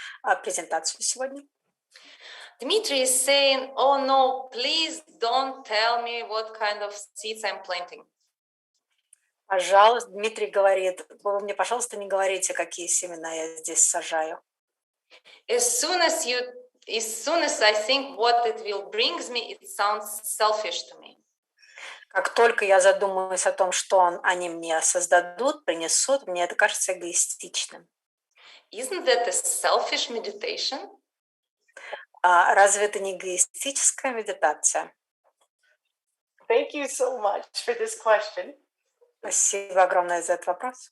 презентацию сегодня. Dmitry is saying, oh no, please don't tell me what kind of seeds I'm planting. Пожалуйста, Дмитрий говорит, вы мне, пожалуйста, не говорите, какие семена я здесь сажаю. As soon as I think what it will brings me, it sounds selfish to me. Как только я задумываюсь о том, что они мне создадут, принесут, мне это кажется эгоистичным. Isn't that a selfish meditation? Разве это не эгоистическая медитация? Thank you so much for this question. Спасибо огромное за этот вопрос.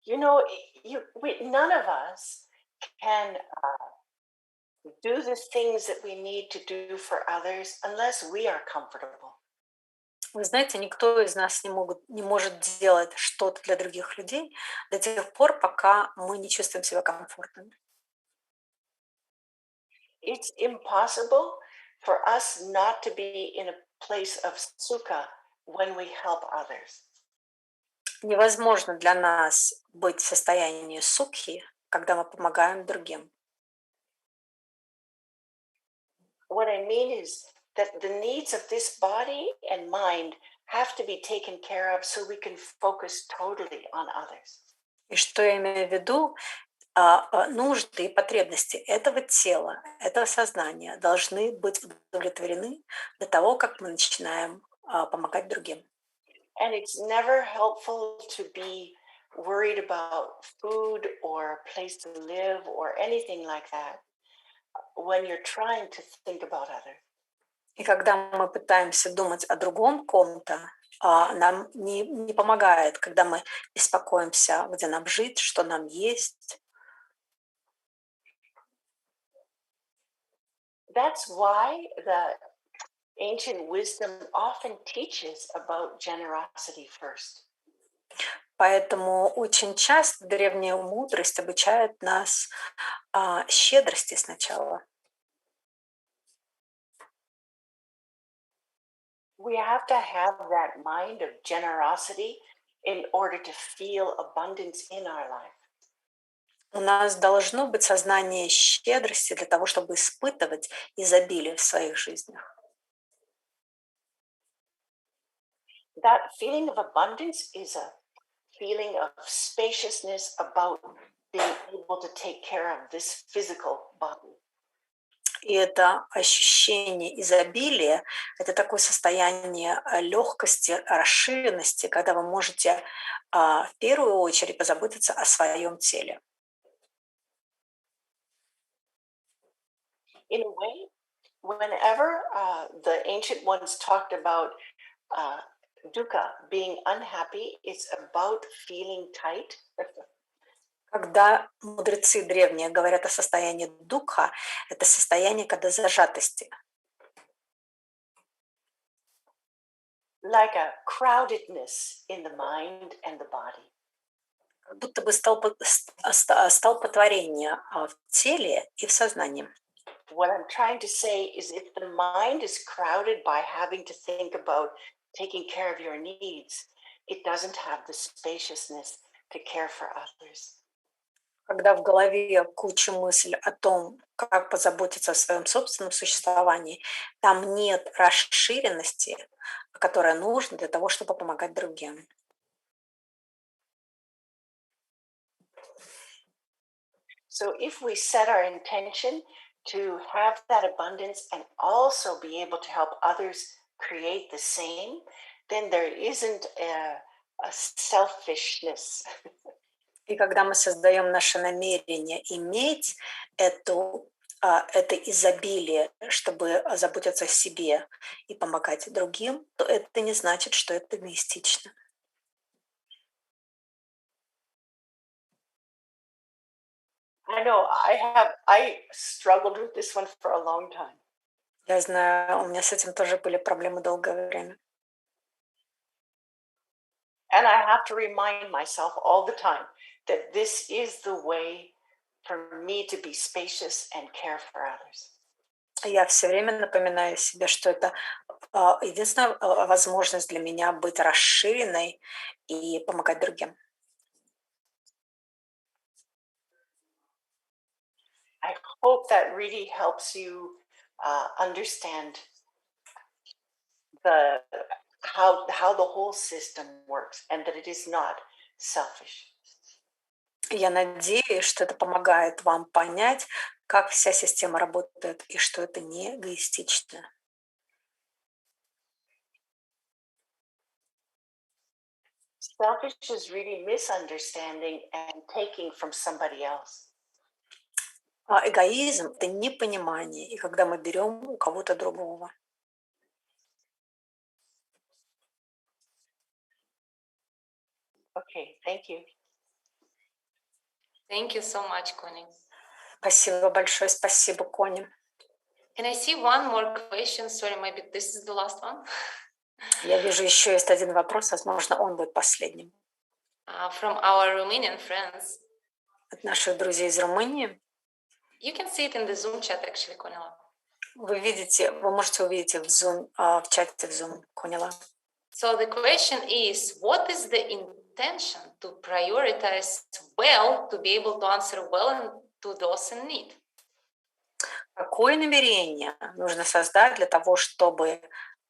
You know, none of us can do the things that we need to do for others unless we are comfortable. Вы знаете, никто из нас не может делать что-то для других людей до тех пор, пока мы не чувствуем себя комфортно. It's impossible for us not to be in a place of sukha when we help others. Невозможно для нас быть в состоянии сукхи, когда мы помогаем другим. What I mean is that the needs of this body and mind have to be taken care of so we can focus totally on others. И что я имею в виду? Нужды и потребности этого тела, этого сознания должны быть удовлетворены до того, как мы начинаем помогать другим. And it's never helpful to be worried about food or place to live or anything like that when you're trying to think about others. И когда мы пытаемся думать о другом ком-то, нам не помогает, когда мы беспокоимся, где нам жить, что нам есть. That's why the ancient wisdom often teaches about generosity first. Поэтому очень часто древняя мудрость обучает нас щедрости сначала. We have to have that mind of generosity in order to feel abundance in our life. У нас должно быть сознание щедрости для того, чтобы испытывать изобилие в своих жизнях. That feeling of abundance is a feeling of spaciousness about being able to take care of this physical body. И это ощущение изобилия, это такое состояние легкости, расширенности, когда вы можете в первую очередь позаботиться о своем теле. In a way, whenever the ancient ones talked about dukkha, being unhappy, it's about feeling tight. Когда мудрецы древние говорят о состоянии дукха, это состояние, когда зажатости. Like a crowdedness in the mind and the body. Как будто бы столпотворение в теле и в сознании. What I'm trying to say is if the mind is crowded by having to think about taking care of your needs, it doesn't have the spaciousness to care for others. Когда в голове куча мыслей о том, как позаботиться о своем собственном существовании, там нет расширенности, которая нужна для того, чтобы помогать другим. So if we set our intention to have that abundance and also be able to help others create the same, then there isn't a selfishness. И когда мы создаем наше намерение иметь это изобилие, чтобы заботиться о себе и помогать другим, то это не значит, что это эгоистично. I know I struggled with this one for a long time. Я знаю, у меня с этим тоже были проблемы долгое время. And I have to remind myself all the time that this is the way for me to be spacious and care for others. Я все время напоминаю себе, что это единственная возможность для меня быть расширенной и помогать другим. I hope that really helps you understand the how the whole system works and that it is not selfish. Я надеюсь, что это помогает вам понять, как вся система работает и что это не эгоистично. Selfish is really misunderstanding and taking from somebody else. Эгоизм– это непонимание, и когда мы берем у кого-то другого. Okay, thank you. Thank you so much, Connie. Спасибо большое, спасибо, Конни. And I see one more question. Sorry, maybe this is the last one. Я вижу, еще есть один вопрос, возможно, он будет последним. From our Romanian friends. От наших друзей из Румынии. You can see it in the Zoom chat, actually, Конила. Вы можете увидеть в Zoom, в чате в Zoom, Конила. So the question is, what is the intention to prioritize well, to be able to answer well and to those in need? Какое намерение нужно создать для того, чтобы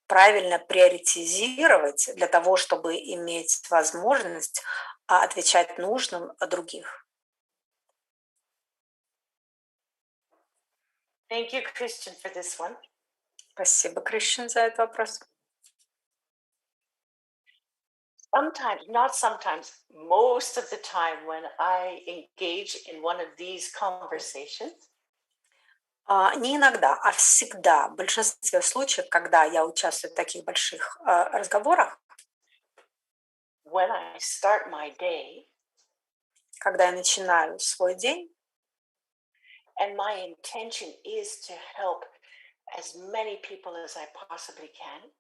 правильно приоритизировать, для того, чтобы иметь возможность отвечать нужным о других? Thank you, Christian, for this one. Спасибо, Кристиан, за этот вопрос. Sometimes, not sometimes, most of the time when I engage in one of these conversations, Не иногда, а всегда, в большинстве случаев, когда я участвую в таких больших разговорах, when I start my day, когда я начинаю свой день, and my intention is to help as many people as I possibly can,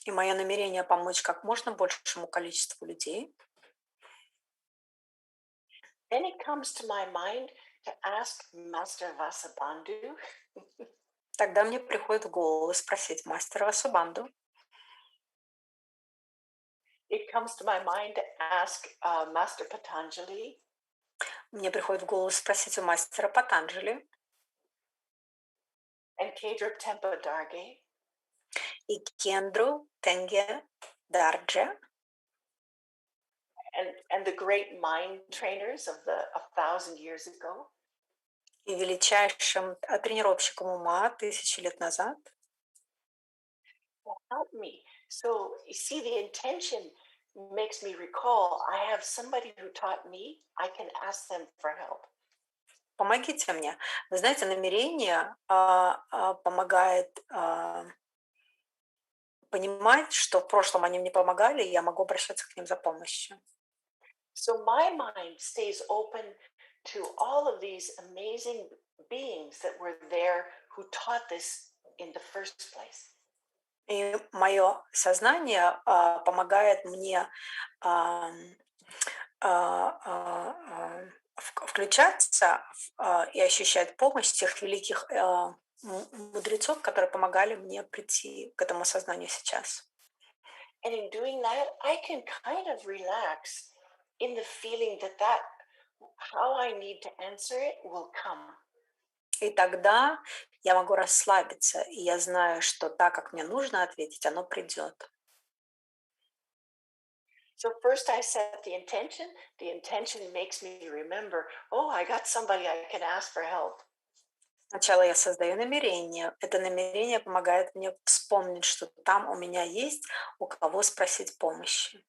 и мое намерение помочь как можно большему количеству людей, then it comes to my mind to ask Master Vasubandhu, тогда мне приходит в голову спросить мастера Васубанду, it comes to my mind to ask Master Patanjali, мне приходит в голову спросить у мастера Патанджали and Kedrup Tempa Darge, и Кендру Тенге Дарджа, and the great mind trainers of 1,000 years ago, и величайшим тренировщиком ума 1000 лет назад. help me. So you see, the intention makes me recall I have somebody who taught me, I can ask them for help. Помогите мне. Вы знаете, намерение помогает понимать, что в прошлом они мне помогали, и я могу обращаться к ним за помощью. So my mind stays open to all of these amazing beings that were there who taught this in the first place. И мое сознание помогает мне включаться и ощущать помощь тех великих мудрецов, которые помогали мне прийти к этому сознанию сейчас. And in doing that, I can kind of relax in the feeling that how I need to answer it will come. И тогда я могу расслабиться, и я знаю, что так, как мне нужно ответить, оно придет. So first I set the intention. The intention makes me remember, oh, I got somebody I can ask for help. Сначала я создаю намерение. Это намерение помогает мне вспомнить, что там у меня есть у кого спросить помощи.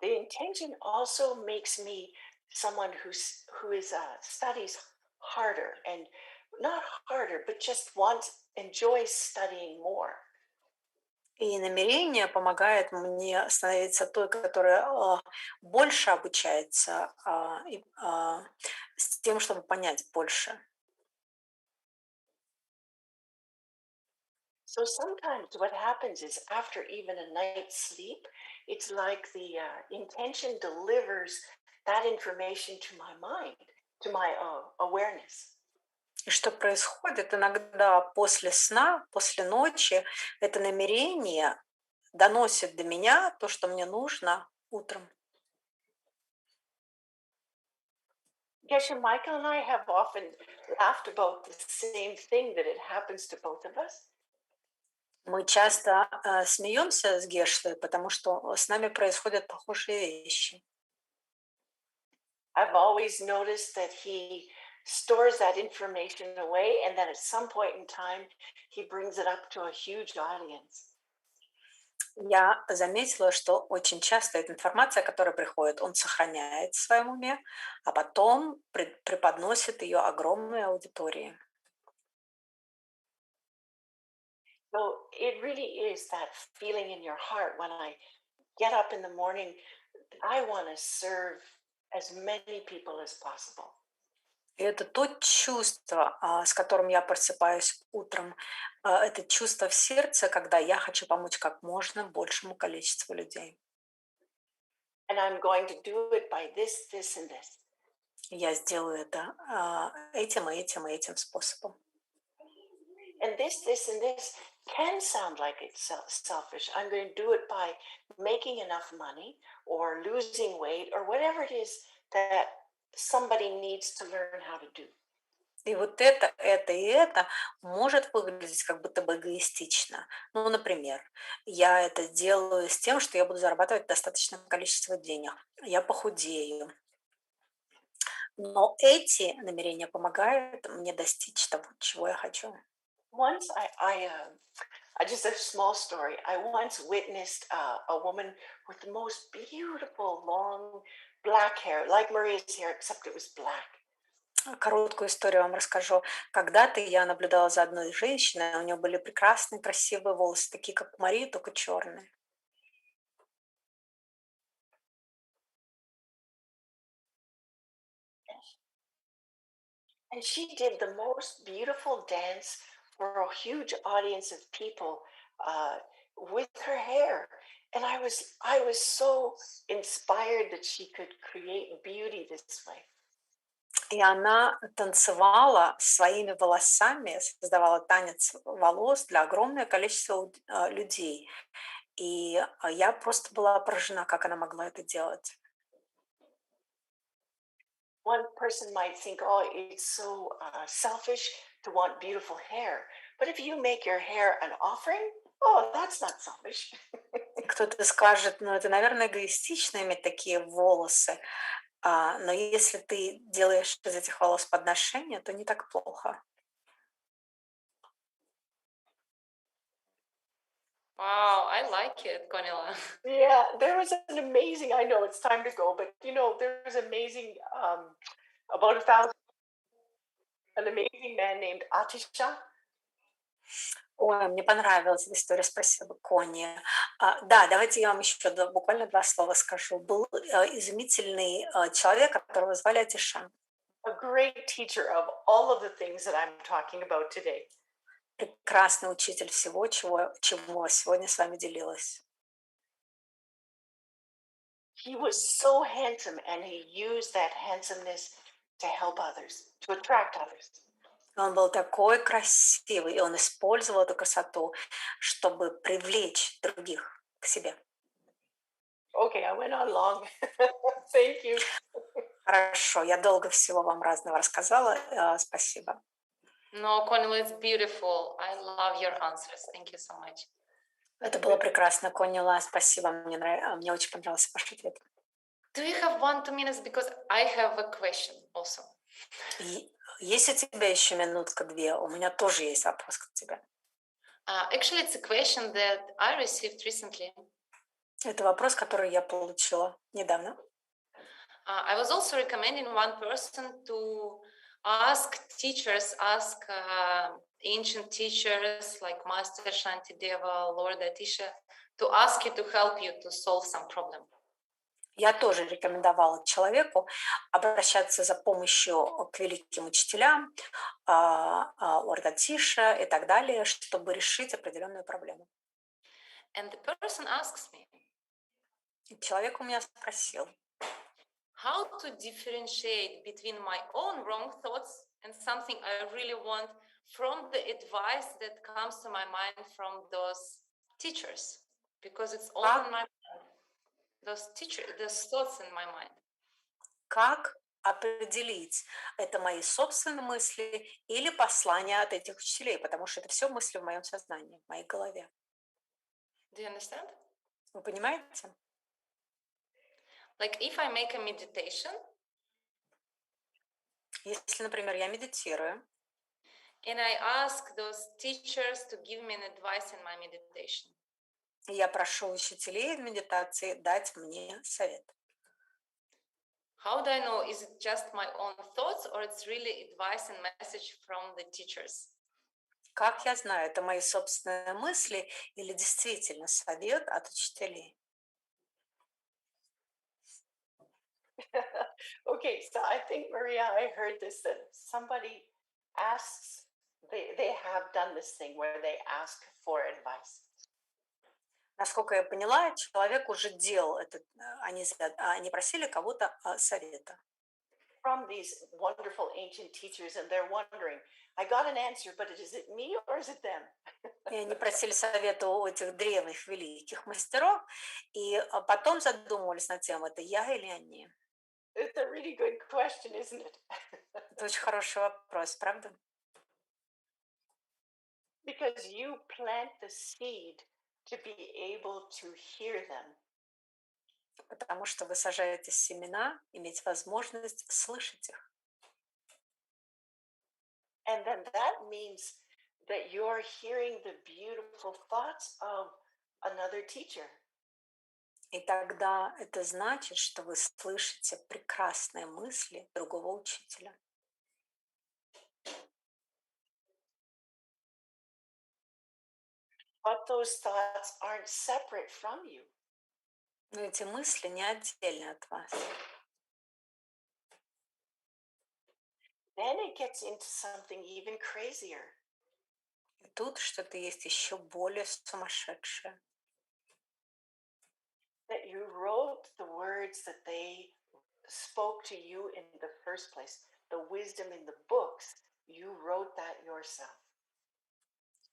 The intention also makes me someone who studies harder, and not harder, but just enjoys studying more. И намерение помогает мне становиться той, которая больше обучается, с тем, чтобы понять больше. So sometimes what happens is after even a night's sleep, it's like the intention delivers that information to my mind, to my awareness. И что происходит иногда после сна, после ночи, это намерение доносит до меня то, что мне нужно утром. Geshe, Michael and I have often laughed about the same thing, that it happens to both of us. Мы часто смеемся с Гешлой, потому что с нами происходят похожие вещи. I've always noticed that he stores that information away, and then at some point in time, he brings it up to a huge audience. Я заметила, что очень часто эта информация, которая приходит, он сохраняет в своем уме, а потом преподносит ее огромной аудитории. So it really is that feeling in your heart when I get up in the morning, I want to serve as many people as possible. И это то чувство, с которым я просыпаюсь утром, это чувство в сердце, когда я хочу помочь как можно большему количеству людей. And I'm going to do it by this, this, and this. Я сделаю это этим и этим и этим способом. And this, and this can sound like it's selfish. I'm going to do it by making enough money or losing weight or whatever it is that somebody needs to learn how to do. И вот это и это может выглядеть как будто бы эгоистично. Ну, например, я это делаю с тем, что я буду зарабатывать достаточное количество денег. Я похудею. Но эти намерения помогают мне достичь того, чего я хочу. Once I just a small story. I once witnessed a woman with the most beautiful long black hair, like Maria's hair, except it was black. Короткую историю вам расскажу. Когда-то я наблюдала за одной женщиной, у нее были прекрасные, красивые волосы, такие как у Марии, только черные. And she did the most beautiful dance for a huge audience of people with her hair. And I was so inspired that she could create beauty this way. И она танцевала своими волосами, создавала танец волос для огромного количества людей. И я просто была поражена, как она могла это делать. One person might think, oh, it's so selfish to want beautiful hair. But if you make your hair an offering, oh, that's not selfish. Кто-то скажет, ну это, наверное, эгоистично иметь такие волосы, но если ты делаешь из этих волос подношение, то не так плохо. Wow, I like it, Conila. Yeah, there was an amazing, I know it's time to go, but there was amazing, about 1,000, an amazing man named Atisha. Ой, мне понравилась эта история, спасибо, Конни. Да, давайте я вам еще буквально 2 слова скажу. Был изумительный человек, которого звали Атиша. A great teacher of all of the things that I'm talking about today. Прекрасный учитель всего, чего сегодня с вами делилась. He was so handsome, and he used that handsomeness to help others, to attract others. Он был такой красивый, и он использовал эту красоту, чтобы привлечь других к себе. Okay, I went on long. Thank you. Хорошо, я долго всего вам разного рассказала. Спасибо. No, Conila, it's beautiful. I love your answers. Thank you so much. Это было прекрасно, Коннила. Спасибо, мне очень понравился ваш ответ. Do you have 1-2 minutes? Because I have a question also. Есть у тебя еще минутка-две? У меня тоже есть вопрос к тебе. Actually, it's a question that I received recently. Это вопрос, который я получила недавно. I was also recommending one person to ask teachers, ancient teachers like Master Shantideva, Lord Atisha, to ask you to help you to solve some problem. Я тоже рекомендовала человеку обращаться за помощью к великим учителям, Лорд Атиша и так далее, чтобы решить определенную проблему. And the person asks me, И человек у меня спросил, how to differentiate between my own wrong thoughts and something I really want from the advice that comes to my mind from those teachers, because it's all in my mind. Those thoughts in my mind. Как определить, это мои собственные мысли или послания от этих учителей, потому что это все мысли в моем сознании, в моей голове. Do you understand? Вы понимаете? Like if I make a meditation, если, например, я медитирую, and I ask those teachers to give me an advice in my meditation. И я прошу учителей в медитации дать мне совет. How do I know, is it just my own thoughts or it's really advice and message from the teachers? Как я знаю, это мои собственные мысли или действительно совет от учителей? Okay, so I think, Maria, I heard this, that somebody asks, they have done this thing where they ask for advice. Насколько я поняла, человек уже делал это, они просили кого-то совета. From these wonderful ancient teachers, and they're wondering, I got an answer, but is it me or is it them? И они просили совета у этих древних великих мастеров, и потом задумывались над тем, это я или они. It's a really good question, isn't it? Это очень хороший вопрос, правда? Because you plant the seed to be able to hear them. Потому что вы сажаете семена, иметь возможность слышать их. And then that means that you're hearing the beautiful thoughts of another teacher. И тогда это значит, что вы слышите прекрасные мысли другого учителя. But those thoughts aren't separate from you. Но эти мысли не отдельны от вас. Then it gets into something even crazier. И тут что-то есть еще более сумасшедшее. That you wrote the words that they spoke to you in the first place. The wisdom in the books, you wrote that yourself.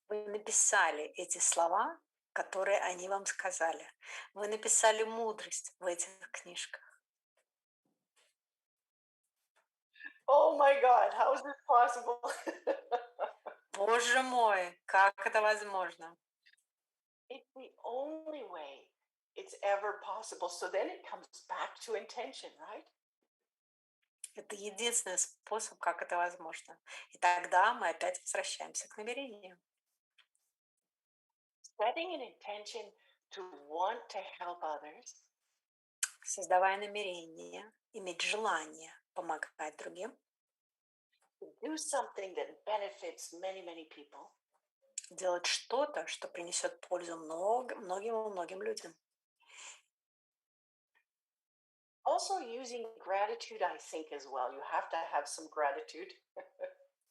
Вы написали эти слова, которые они вам сказали. Вы написали мудрость в этих книжках. Oh my God, how is this possible? Боже мой, как это возможно? It's the only way it's ever possible. So then it comes back to intention, right? Это единственный способ, как это возможно. И тогда мы опять возвращаемся к намерению. Setting an intention to want to help others. Создавая намерение, иметь желание помогать другим. Do something that benefits many, many people. Делать что-то, что принесет пользу многим людям. Also using gratitude, I think, as well. You have to have some gratitude.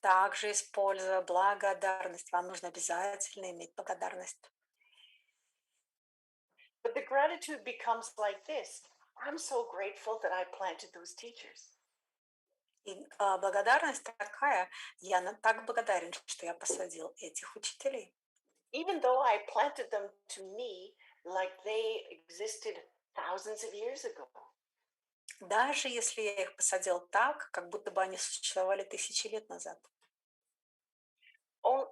Также используя благодарность. Вам нужно обязательно иметь благодарность. But the gratitude becomes like this. I'm so grateful that I planted those teachers. И благодарность такая, я так благодарен, что я посадил этих учителей. Even though I planted them to me like they existed thousands of years ago. Даже если я их посадил так, как будто бы они существовали тысячи лет назад.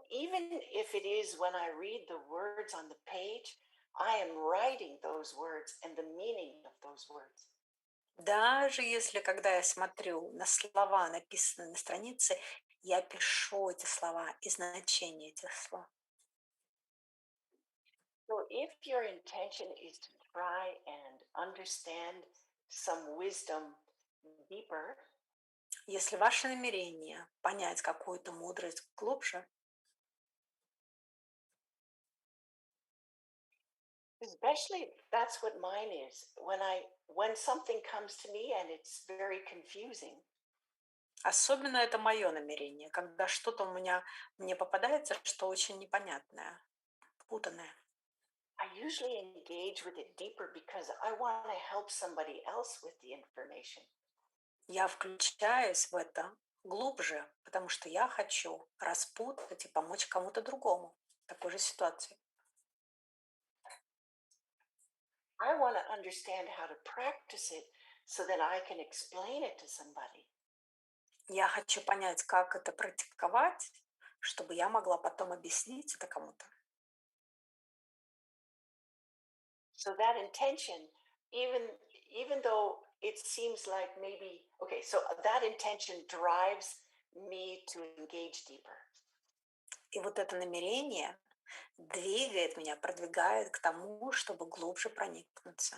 Even if it is when I read the words on the page, I am writing those words and the meaning of those words. Даже если, когда я смотрю на слова, написанные на странице, я пишу эти слова и значение этих слов. So if your intention is to try and understand some wisdom deeper, если ваше намерение понять какую-то мудрость глубже, especially that's what mine is. When something comes to me and it's very confusing. особенно это мое намерение, когда что-то мне попадается, что очень непонятное, путанное. I usually engage with it deeper because I want to help somebody else with the information. Я включаюсь в это глубже, потому что я хочу распутать и помочь кому-то другому в такой же ситуации. I want to understand how to practice it so that I can explain it to somebody. Я хочу понять, как это практиковать, чтобы я могла потом объяснить это кому-то. So that intention, even though it seems like maybe, okay, so that intention drives me to engage deeper. И вот это намерение двигает меня, продвигает к тому, чтобы глубже проникнуться.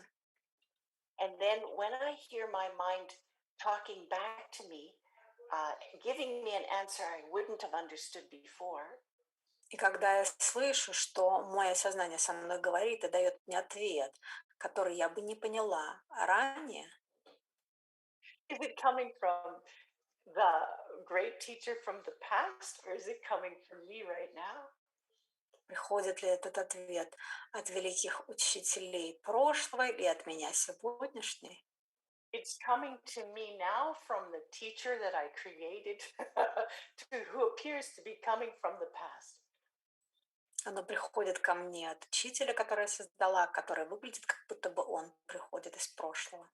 And then when I hear my mind talking back to me, giving me an answer I wouldn't have understood before, И когда я слышу, что мое сознание со мной говорит и дает мне ответ, который я бы не поняла ранее, is it coming from the great teacher from the past, or is it coming from me right now? приходит ли этот ответ от великих учителей прошлого и от меня сегодняшней? It's coming to me now from the teacher that I created, who appears to be coming from the past. Оно приходит ко мне от учителя, который я создала, который выглядит, как будто бы он приходит из прошлого.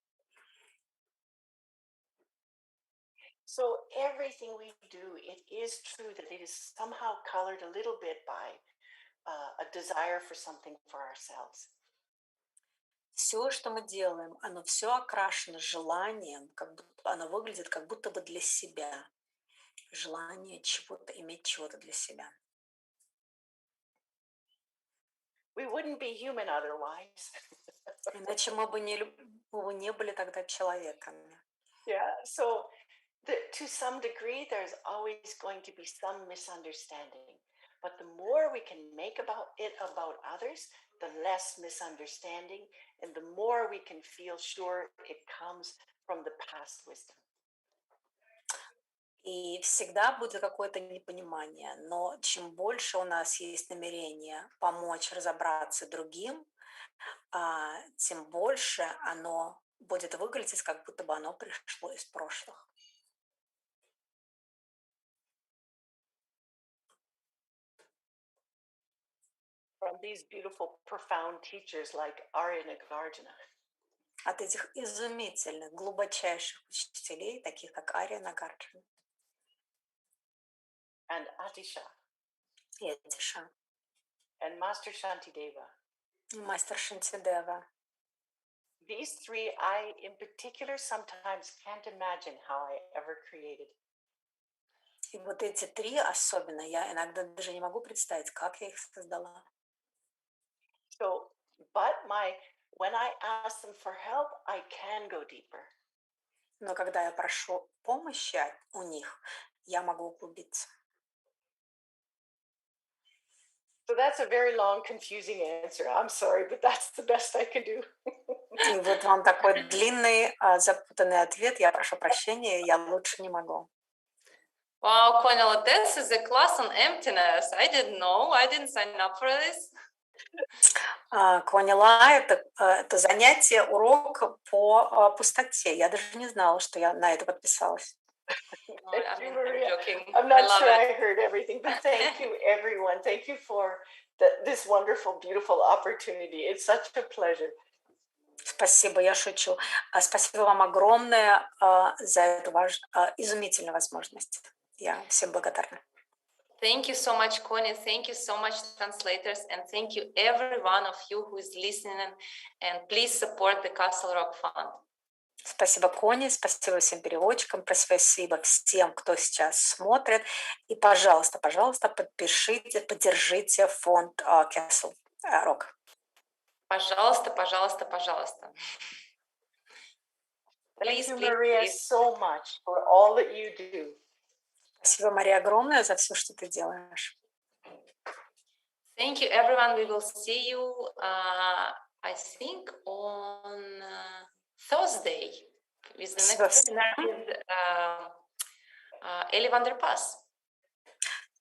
So everything we do, it is true that it is somehow colored a little bit by a desire for something for ourselves. Все, что мы делаем, оно все окрашено желанием, как будто оно выглядит как будто бы для себя. Желание чего-то, иметь чего-то для себя. We wouldn't be human otherwise. Иначе мы бы не были тогда человеками. Yeah, so to some degree, there's always going to be some misunderstanding. But the more we can make about others, the less misunderstanding, and the more we can feel sure it comes from the past wisdom. И всегда будет какое-то непонимание, но чем больше у нас есть намерение помочь разобраться другим, тем больше оно будет выглядеть, как будто бы оно пришло из прошлых. From these beautiful, profound teachers like Arya Nagarjuna. От этих изумительных, глубочайших учителей, таких как Ария Нагарджуна And Atisha. и Атиша, And Master Shantideva. и мастер Шантидева. These three, I in particular sometimes can't imagine how I ever created. И вот эти три особенно, я иногда даже не могу представить, как я их создала. So, when I ask them for help, I can go deeper. Но когда я прошу помощи у них, я могу углубиться. So that's a very long, confusing answer. I'm sorry, but that's the best I can do. И вот вам такой длинный, запутанный ответ. Я прошу прощения, я лучше не могу. Wow, Connie, this is a class on emptiness. I didn't know. I didn't sign up for this. Конила это занятие, урок по пустоте. Я даже не знала, что я на это подписалась. I'm joking. I'm not sure I heard everything, but thank you, everyone. Thank you for this wonderful, beautiful opportunity. It's such a pleasure. Спасибо, я шучу. Спасибо вам огромное за эту изумительную возможность. Я всем благодарна. Thank you so much, Connie. Thank you so much, translators. And thank you, every one of you who is listening. And please support the Castle Rock Fund. Спасибо, Конни, спасибо всем переводчикам, спасибо всем, кто сейчас смотрит. И, пожалуйста, пожалуйста, поддержите фонд Castle Rock. Пожалуйста, пожалуйста, пожалуйста. Thank you, Maria, so much for all that you do. Спасибо, Мария, огромное за все, что ты делаешь. Thank you, everyone. We will see you, I think, on Thursday with the next webinar with Ellie van der Pas.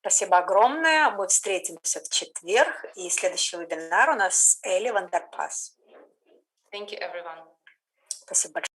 Спасибо огромное. Мы встретимся в четверг. И следующий вебинар у нас с Элли Вандерпас. Thank you, everyone. Спасибо большое.